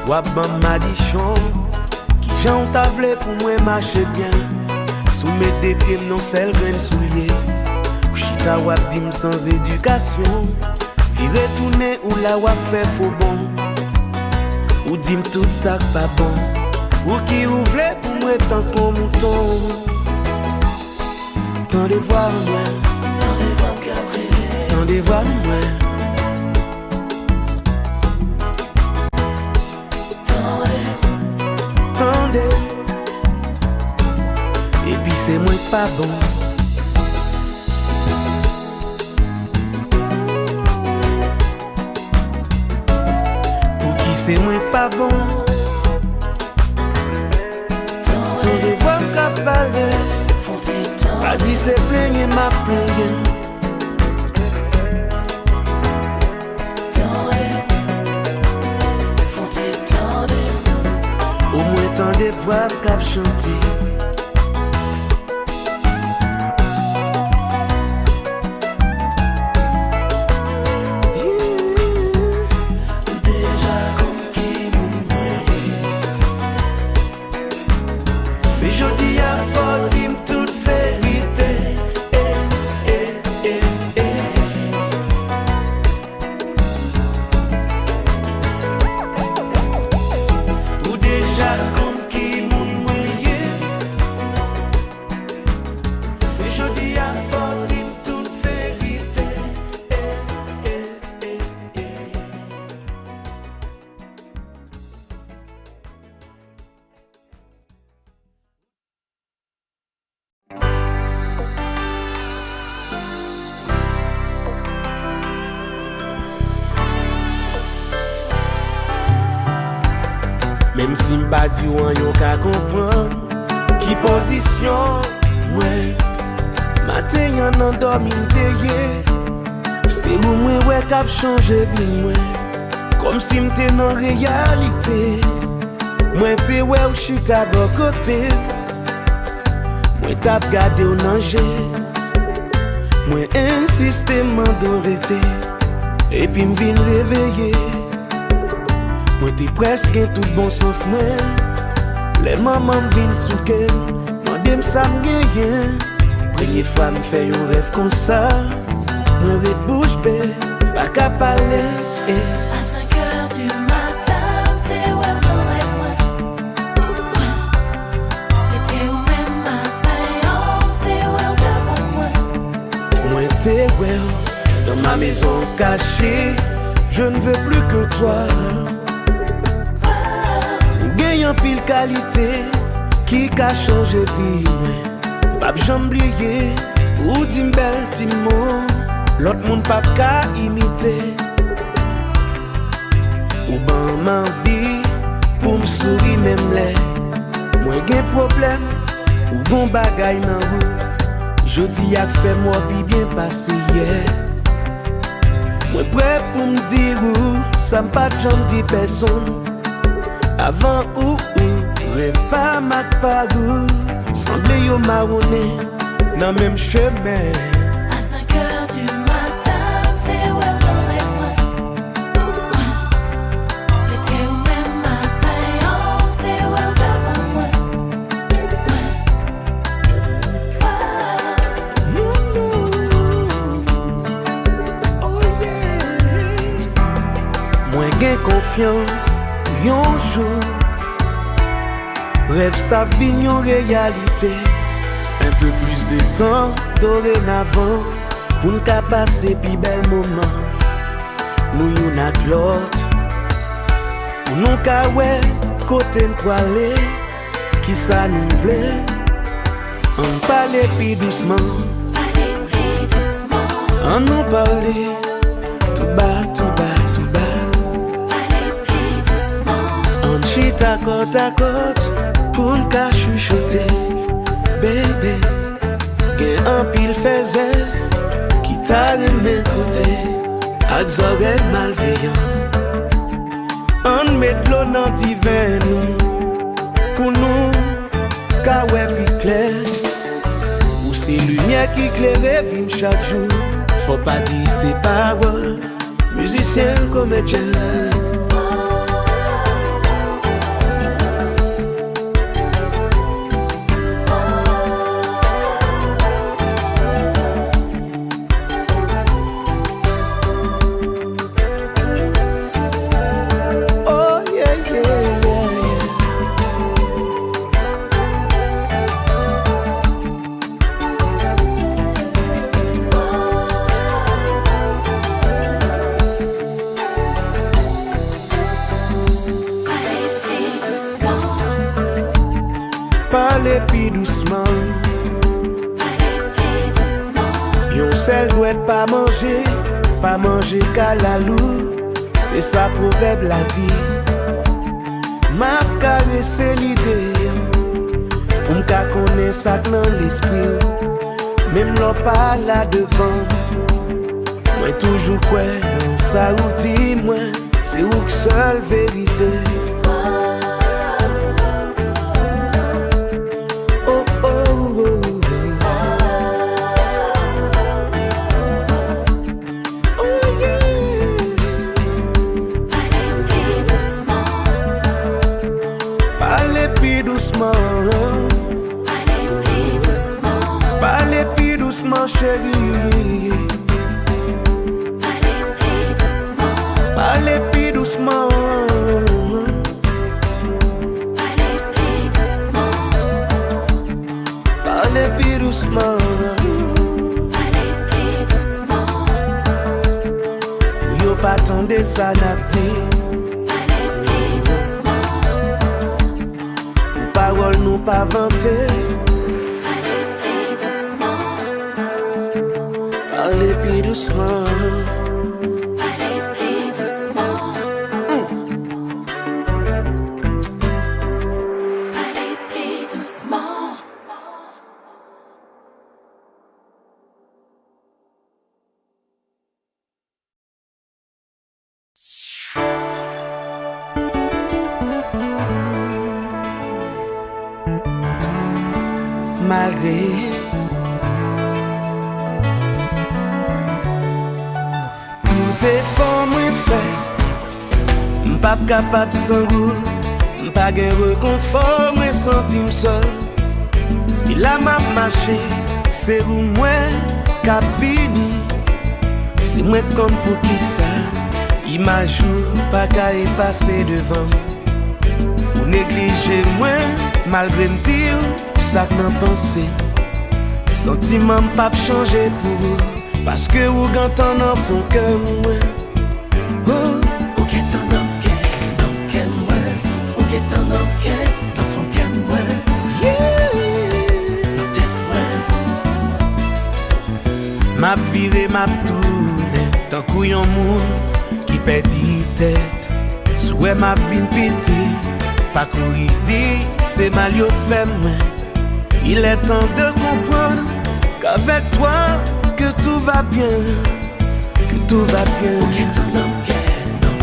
A: Wap ban madichon qui j'en tavle pour moi marcher bien. Soumettre des pieds non seul grain soulier. Ou chita wap dim sans éducation. Virer tourner ou la wap fait faux bon. Ou dim tout ça pas bon. Ou qui ouvre pour moi tant qu'on mouton. Tant de voir moi. Tendez voir moi. Tendez. Et puis c'est moi pas bon. Pour qui c'est moi pas bon. Tendez voir qu'à parler. Pas dit c'est plaigner ma plaigner. Tant de voix qu'à chanter.
C: Déjà comme qui nous
A: Mais je dis à fort, dis-moi toute vérité. Ou déjà comme qui moun mouillé. Mais je dis à fort, dis-moi toute vérité. Même si m'pa di ou an yo ka comprendre qui position ouais. Matin y'en endormi m'teye. C'est où moi ouais k'ap changé vie moi. Comme si m'te nan réalité. Moi te ouais ou chita bon côté. Moi t'ap gade ou nanger. Moi insiste m'endorete. Et puis m'vin réveiller. Moi t'es presque tout bon sens moi. Les mamans viennent souke. Moi dem ça m'gagne. Première fois m'fait un rêve comme ça. Moi red bouche bée, pas qu'à parler.
B: À 5h du matin, t'es ouais moi. C'était au même matin, t'es ouais devant moi.
A: Moi t'es ouais, dans ma maison cachée. Je ne veux plus que toi. Gagne pile qualité qui a changé vie. Pas j'oublier ou dit belle petit mot. L'autre monde pas qu'à imiter. Ou ban ma vie pour me sourire même les. Moi gen problème ou bon bagay nan vous. Jodi a fait moi bien passé hier. Moi prêt pour me dire ou ça m'pas jamais dit personne. Avant ou rêve pas ma pagou. Semble yo marronné dans même chemin.
B: À 5h du matin, t'es ouais moi.
A: confiance, yon jour rêve sa vie yon réalité. Un peu plus de temps dorénavant pour nous passer pi bel moment. Nous yon ak l'autre pour nous ka ouais côté n'poilé qui ça nous vle. On parle pi doucement, on nous parle tout bas, tout bas, tout bas. On chita côte à côte pour n'ka chuchoter. Bébé, gen un pile faisait qui t'a de mes côtés, ak oreilles malveillants. On met de l'eau dans divin pour nous, ka ouais pi clair. Ou c'est lumière qui éclaire vin chaque jour. Faut pas dire ces paroles, musicien, comédien. Parlez plus doucement. Yon sel doit pas manger qu'à la loup. C'est ça proverbe l'a dit. M'a caressé l'idée pour m'ka connaître ça dans l'esprit. Même l'on pas là devant. Moi toujours quoi dans sa routine, moi c'est où que seule vérité. Parlez plus doucement, chérie. Parlez plus doucement. Parlez plus doucement. Pour yo pas tendre ça n'apti. Pour parole nous pas vanter. Parlez plus doucement.
B: Parlez plus doucement. Parlez plus doucement.
A: Malgré tout effort moi fait, m'pas capable sans goût, m'pas gen reconfort, moi senti m'seul. Il a m'a marché, c'est où moi cap fini. C'est moi comme pour qui ça, image pas qu'à effacer devant. Ou négliger moi, malgré m'dire ça que m'en pensé. Sentiment pas changer pour parce que ou gantan nan font que moi. Oh,
D: Ou get on up, get moi. Ou get on up, get font que moi. Non tête moi.
A: m'a viré m'a tourné tant couillon moun qui perdit tête. Souhait m'a vin piti, pas courir dit c'est mal yo fait moi. Il est temps de comprendre qu'avec toi que tout va bien, que tout va bien.
D: Ou get on up,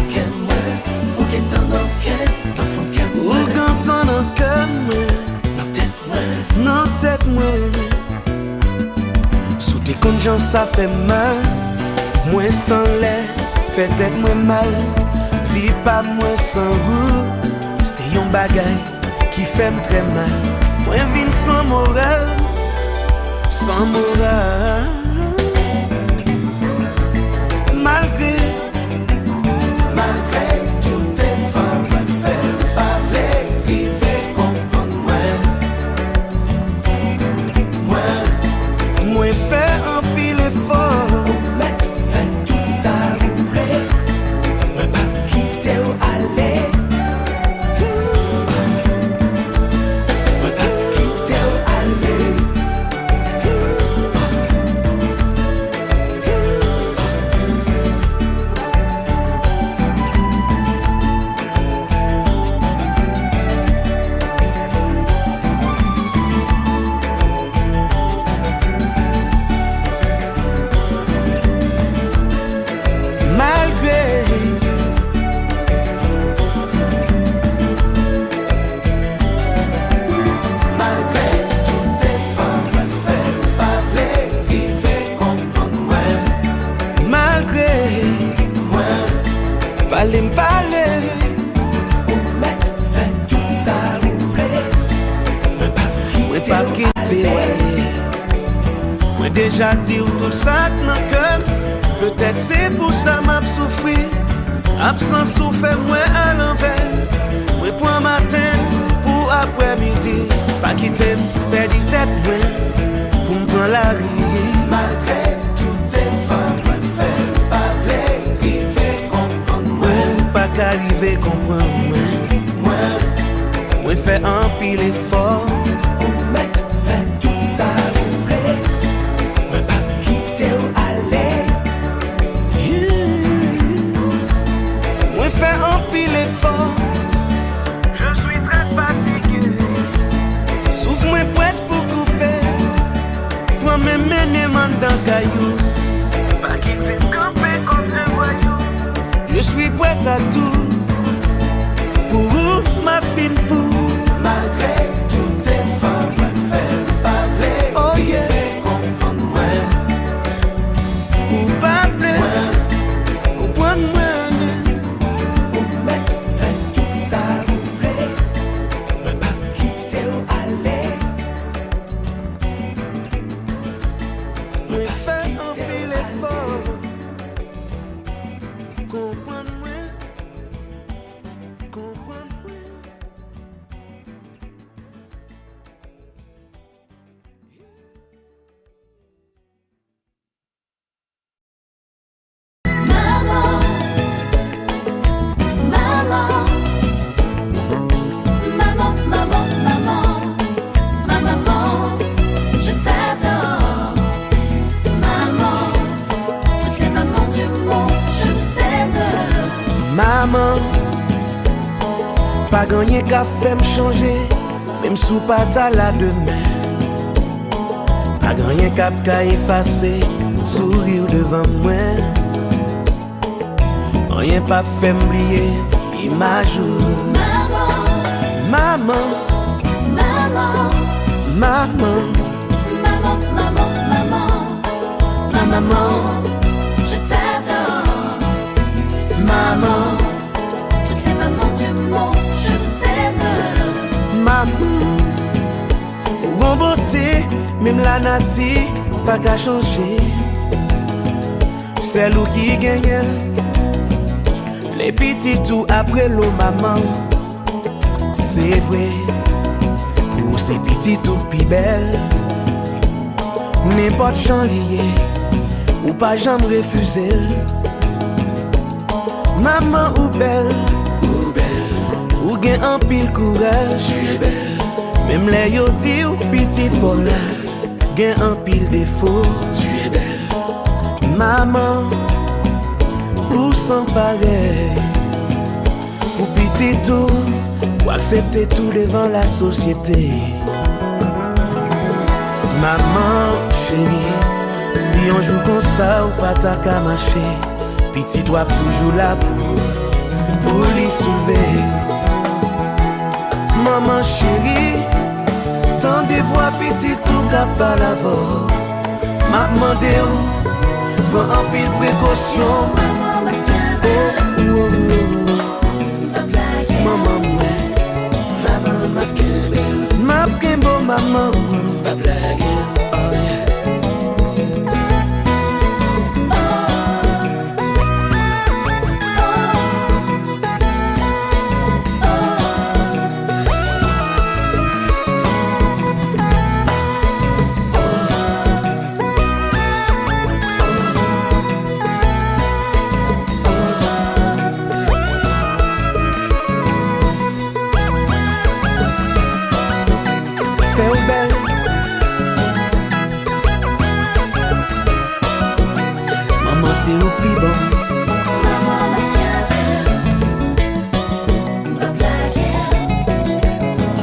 D: get moi. Ou get on up, get font que moi.
A: Ou gantan nan cœur moi,
D: Non tête moi.
A: nan tête moi. Sous tes conjoints ça fait mal, moi sans lait, fait tête moi mal. Vie pas moi sans goût, c'est yon bagay qui fait très mal. Moi vin sans morale, sans morale. Malgré
D: Malgré tout
A: déjà dit tout ça dans le cœur. Peut-être c'est pour ça m'a souffri. Absence ou fait moi à l'envers. Moi pour matin, pour après-midi. Pas quitter, perdre tête moi. Pour me prendre la rue.
D: Malgré toutes tes femmes, moi fais pas arriver comprendre moi.
A: Pas qu'arriver comprendre moi. Moi fais un pile effort.
D: Pour mettre fin tout ça vous voulez. Moi pas quitter ou aller.
A: Moi fais un pile effort. Je suis très fatigué. Souffle moi prête pour couper. Toi me mener dans caillou. Pas quitter camper comme un voyou. Je suis prête à tout. Pour ma fine fou.
D: Malgré toutes tes femmes, moi fais pas arriver comprendre moi.
A: Ou pas vle, comprendre moi.
D: Pour mettre fin tout ça vous voulez. Moi pas quitter ou aller.
A: Moi fais un pile effort. Comprendre moi. Comprendre moi.
B: Maman, maman, maman, maman, maman, ma maman, je t'adore. Maman, toutes les mamans du monde, je vous aime.
A: Maman, pas gagné qu'à faire me changer, même sous pas la demain. Pas gagné qu'à effacer, sourire devant moi. Rien pas fait m'oublier, image ou
B: Maman,
A: maman,
B: maman,
A: maman,
B: maman, maman, maman, ma maman, je t'adore. Maman, toutes les mamans du monde, je vous aime.
A: maman. Ou bon beauté, même la nati, pas qu'à changer. C'est l'eau qui gagne. Les petits tout après l'eau maman. C'est vrai, pour ces petits tout plus belles. N'importe j'en lié, ou pas jamais refuser. Maman ou belle, ou gain un pile courage. Tu es belle, même les yo dit ou petite voleur. Gain un pile défaut. Tu es belle, maman. Ou sans pareil. Ou petit tout, ou accepter tout devant la société. Maman chérie, si on joue comme ça ou pas ta qu'à marcher. Petit toi toujours là pour les soulever. Maman chérie, tant de voix petit tout qu'à pas la voix. Maman de où, prends un pile précaution. Maman ma kembo maman pas blague. Oh yeah. Fais au belle. Maman c'est au plus bon.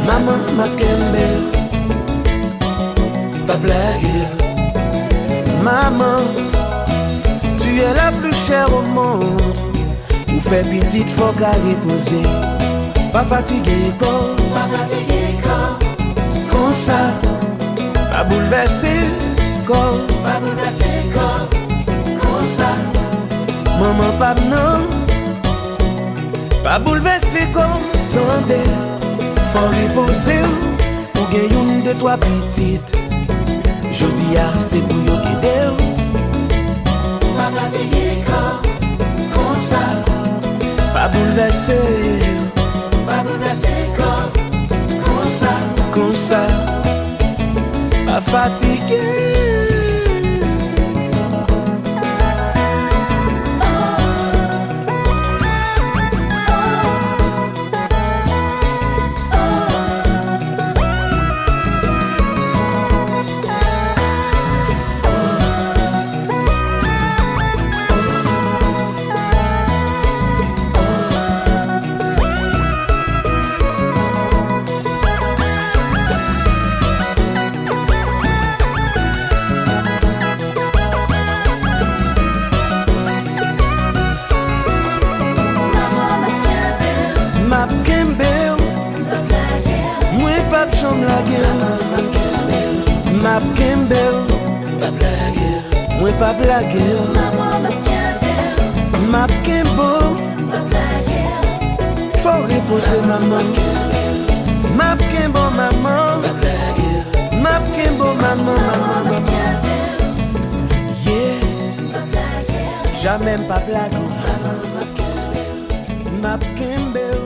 A: Maman ma kembe, pas blague. Maman, tu es la plus chère au monde. Ou fait petite faut qu'à reposer. Pas fatigué corps, comme ça. Pas bouleversé corps, comme ça. Maman pas non, pas bouleversé comme tendez. Faut reposer ou gagner une de toi petite. Jodi a c'est pour yo aider.
C: Pas fatigué comme ça.
A: Pas bouleversé comme ça. Pas fatigué. Map Kembel, moi pas blaguer. Map Kembo, faut reposer maman. Map Kembo maman, Map Kembo maman. Yeah, jamais pas blaguer. Map Kembel.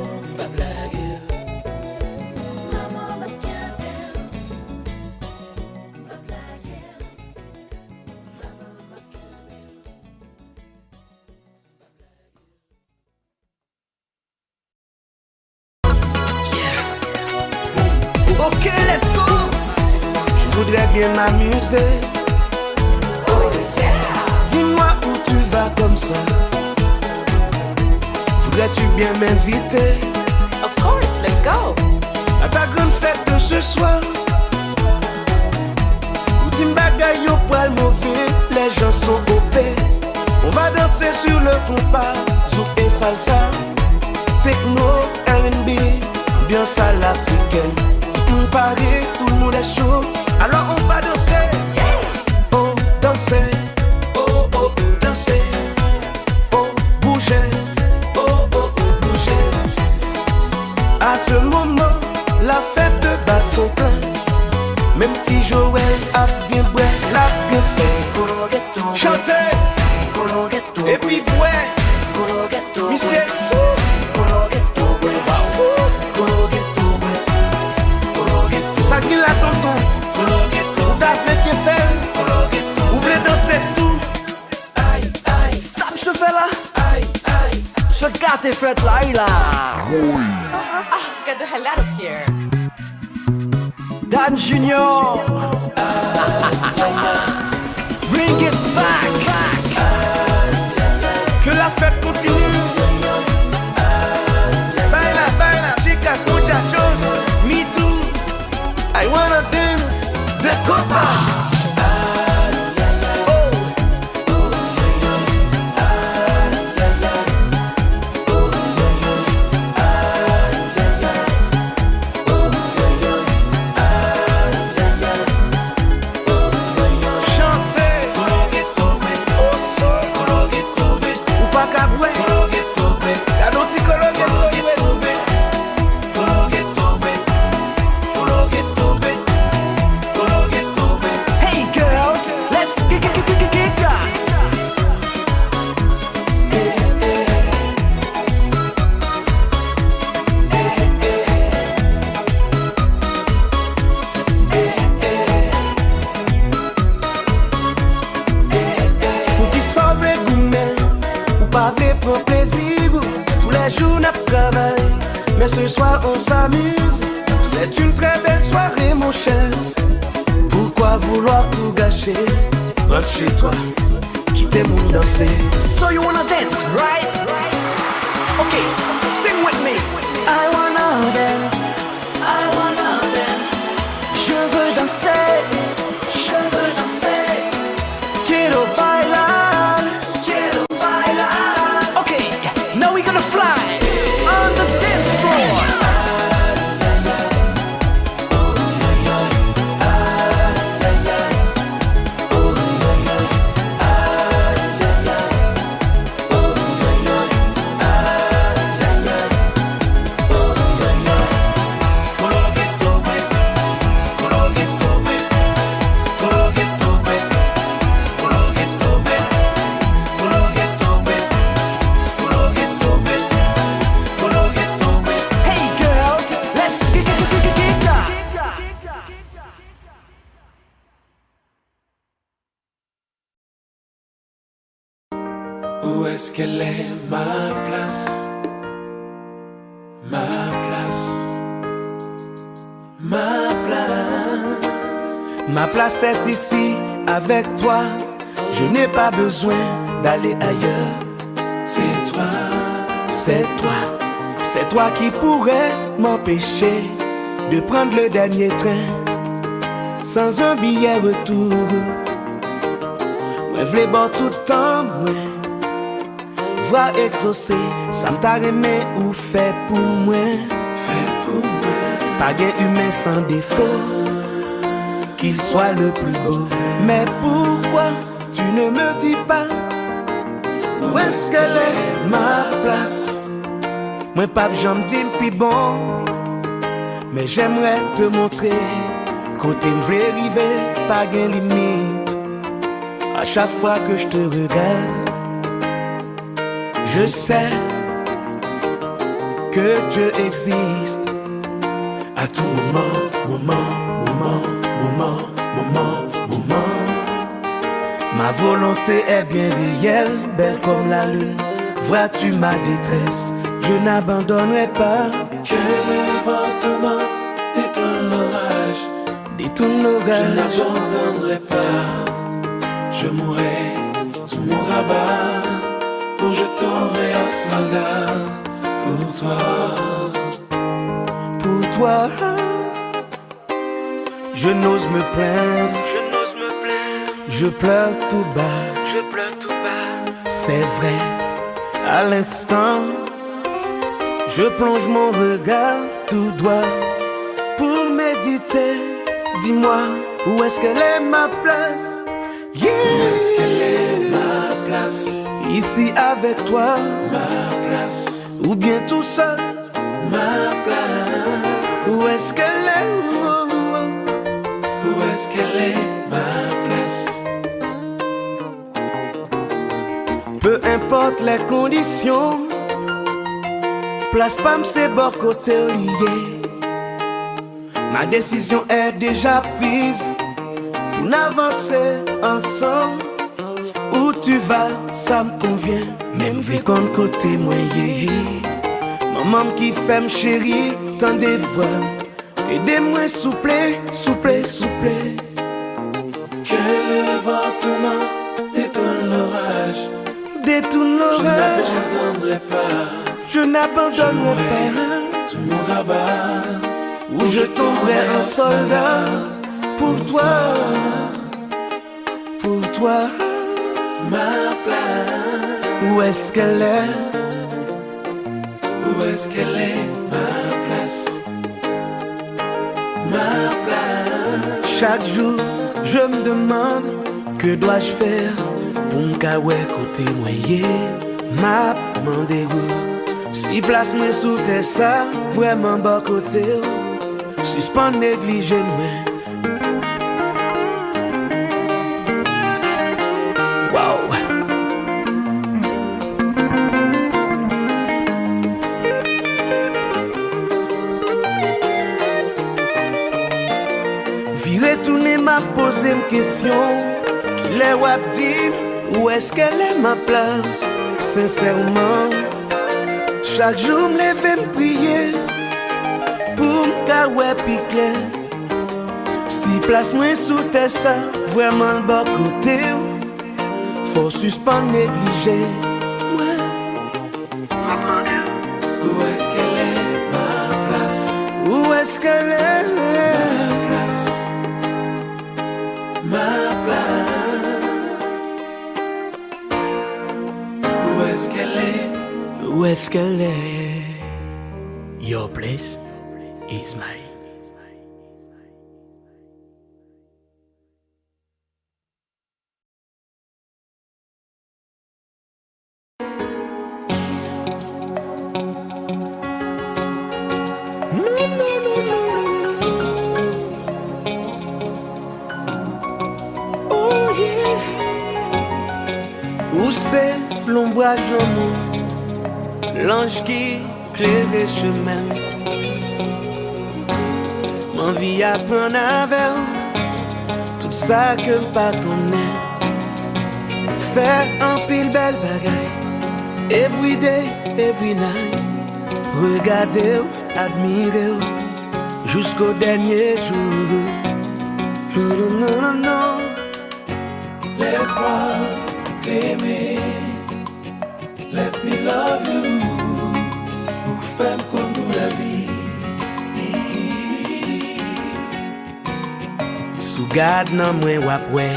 A: Ok, let's go. Je voudrais bien m'amuser. Oh yeah. Dis-moi où tu vas comme ça. Voudrais-tu bien m'inviter?
F: Of course, let's go.
A: À ta grande fête de ce soir. Où tu m'bagailles au poil mauvais. Les gens sont OP. On va danser sur le compas. Zouk et salsa. Techno, R&B. Ambiance à l'africaine. Paris, tout le monde est chaud. Alors on va danser. Oh, danser. Oh, oh, danser. Oh, bouger. Oh, oh, oh, bouger. À ce moment, la fête de bas sont plein. Même petit Joël a bien boire, l'a bien fait. Chanter. Et puis boire. Michel Sou. Ça qui la tonton, t'as fait bien fait. Ouvrez danser tout. Aïe, aïe,
G: Ça me se fait là.
A: aïe, aïe.
G: Ce gars t'es fait là, il a.
F: Get the hell out of here.
G: Dan Junior. Bring it back.
A: Que la fête continue. Baila, baila, chicas, muchachos. Me too. I wanna dance the copa. Pour plaisir, tous les jours n'a travail. Mais ce soir on s'amuse. C'est une très belle soirée mon cher. Pourquoi vouloir tout gâcher? Rentre chez toi, quittez mon danser.
G: So you wanna dance, right? Okay, sing with me. I wanna dance. I wanna dance. Je veux danser. Je veux danser. Quiero bailar. Quiero bailar. Okay, now we're gonna fly on the dance floor.
C: est-ce qu'elle est ma place? Ma place. Ma place.
A: Ma place est ici avec toi. Je n'ai pas besoin d'aller ailleurs.
C: C'est toi.
A: C'est toi. C'est toi qui pourrais m'empêcher de prendre le dernier train sans un billet retour. Moi v'lais bon tout le temps, moi voir exaucer, ça m't'a aimé ou fait pour moi.
C: Fait pour moi.
A: Pas gain humain sans défaut, qu'il soit le plus beau. Mais pourquoi tu ne me dis pas où est-ce qu'elle est ma place? Moi pas j'en dis puis bon, mais j'aimerais te montrer côté une vraie rivée, pas gain limite. À chaque fois que je te regarde, je sais que Dieu existe. À tout moment. Ma volonté est bien réelle, belle comme la lune. Vois-tu ma détresse, je n'abandonnerai pas.
C: Que le vent tourmente, détourne l'orage.
A: Détourne
C: Je
A: l'orage.
C: n'abandonnerai pas. Je mourrai sous mon rabat, où je tomberai en soldat pour toi.
A: Pour toi, je n'ose me plaindre. Je pleure tout bas. C'est vrai, à l'instant, je plonge mon regard tout droit pour méditer. Dis-moi, où est-ce qu'elle est ma place? Yeah.
C: Où est-ce qu'elle est ma place?
A: Ici avec toi,
C: Ma place.
A: ou bien tout seul?
C: Ma place.
A: Où est-ce qu'elle est?
C: Où est-ce qu'elle est ma place?
A: Peu importe les conditions, place pas m'se bord côté lié. Ma décision est déjà prise pour avancer ensemble. Où tu vas, ça me convient. Même vu qu'on côté moyen. Maman qui fait me chérie, tendez voix. Aidez-moi souple.
C: Que le vent tournant détourne l'orage.
A: Détourne
C: Je
A: l'orage,
C: n'abandonnerai pas.
A: je n'abandonnerai pas.
C: Sous mon rabat,
A: Où je tomberai un soldat pour toi. Pour toi,
C: ma place.
A: où est-ce qu'elle est?
C: Où est-ce qu'elle est ma place? Ma place.
A: Chaque jour, je me demande que dois-je faire pour m'kawè côté moyen. Ma mandégo, si place moi sous tes ça, vraiment bas côté. Suspend négligé moi. Wow. Virer tourner m'a posé une question. Qu'il est wap dit, où est-ce qu'elle est ma place? Sincèrement, chaque jour me lever me prier pour m'kawè pi clair. Si place moi sous tes ça, vraiment le bas côté, faut suspendre négliger.
C: Où est-ce qu'elle est ma place?
A: Où est-ce qu'elle est?
C: Place. Ma place. Où est-ce qu'elle est?
A: Où est-ce qu'elle est? Your place is mine. Oh yeah. Où c'est l'ombrage de l'amour, l'ange qui claire les chemins? M'envie apprendre avec tout ça que pas connaît. Faire un pile belle bagaille, Every day, every night, regardez, admirez, jusqu'au dernier jour. Non, non, non, non.
C: Laisse-moi t'aimer, let me love you, ou femme comme nous la vie.
A: Sous garde nan mwen wap wè,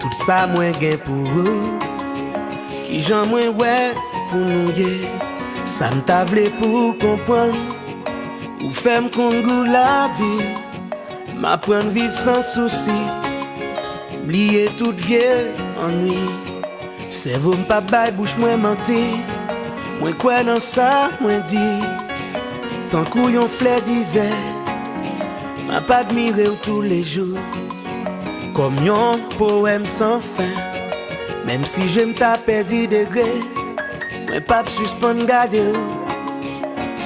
A: tout ça mwen gen pou ou. Ki jan mwen wè pou nou ye, sa m'ta vle pou kompran. Ou fèm kongou la vie, m'apprendre vivre sans souci. Oublier tout vieux ennui. Cerveau m'pa bay bouche mwen menti. Mwen kwen dans ça mwen di. Tant kou yon flè disait, m'a pas admiré tous les jours. Comme yon poème sans fin. Même si j'aime ta perdu degré, moi pas suspendre garder.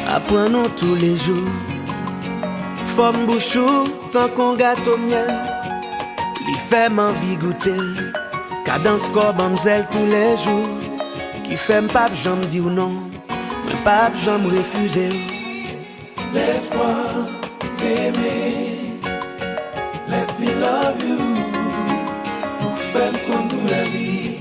A: Apprenons tous les jours. Forme bouchou, tant qu'on gâteau miel. Li fait m'envie goûter. Cadence corps bamzel tous les jours. Qui fait m'pap j'en dis ou non. Moi pas j'en refuser.
C: Laisse-moi t'aimer, let me love you, ou femme comme nous la vie.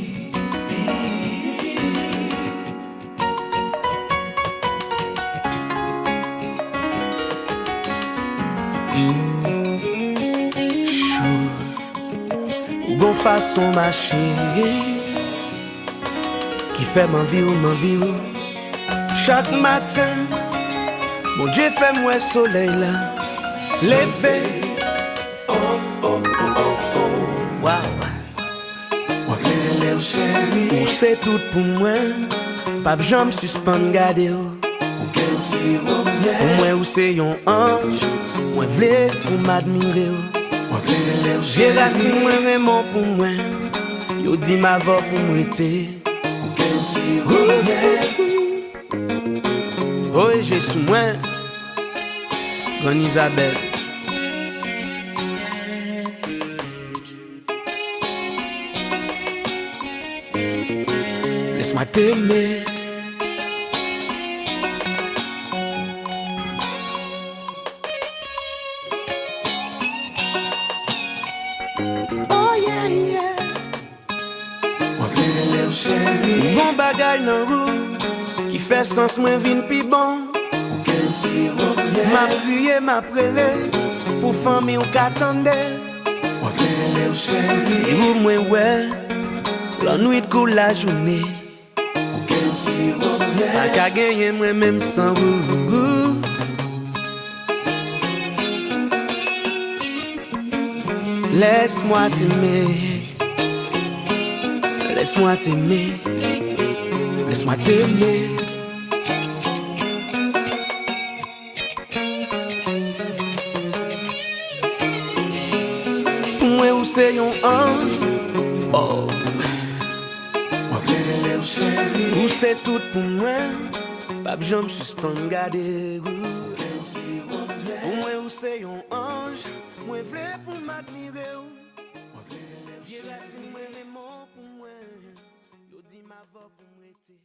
A: Ou bon façon ma chérie, qui fait m'envie ou. Chaque matin, mon Dieu fait moi soleil là, levé. Wow.
C: Moi v'lè ou chérie,
A: Ou c'est tout pour moi, pas j'en suspend garder.
C: ou qu'elle si romière.
A: Pour moi ou c'est yon ange, moi v'lè pour m'admirer.
C: Moi v'lè ou
A: J'ai racine
C: chérie,
A: moi vraiment pour moi, yo dit ma voix pour m'aider.
C: ou qu'elle si romière.
A: Oh et j'ai sous moi, Grande Isabelle. Laisse-moi t'aimer. Oh yeah yeah.
C: Moi v'lè ou chérie,
A: Bon bagay nan rou, qui fait sens moins vin pi bon.
C: ou qu'elle si romière.
A: M'a prié, m'a prélé, pour famille ou qu'attendé.
C: Moi v'lè ou chérie,
A: Si vous moi ouais, la nuit de coule la journée.
C: ou qu'elle si romière.
A: Pas qu'à gagner moi même sans vous. Laisse-moi t'aimer. Laisse-moi t'aimer. Laisse-moi t'aimer. Pour moi ou c'est yon ange. Oh.
C: Moi v'lè ou chérie,
A: Ou c'est tout pour moi. Pas j'en suspend garder.
C: qu'elle si romière.
A: Pour moi ou c'est yon ange. Moi v'lè pour m'admirer.
C: Moi v'lè ou
A: Viens
C: chérie.
A: racine moi vraiment pour moi. Yo dit ma voix pour m'aider.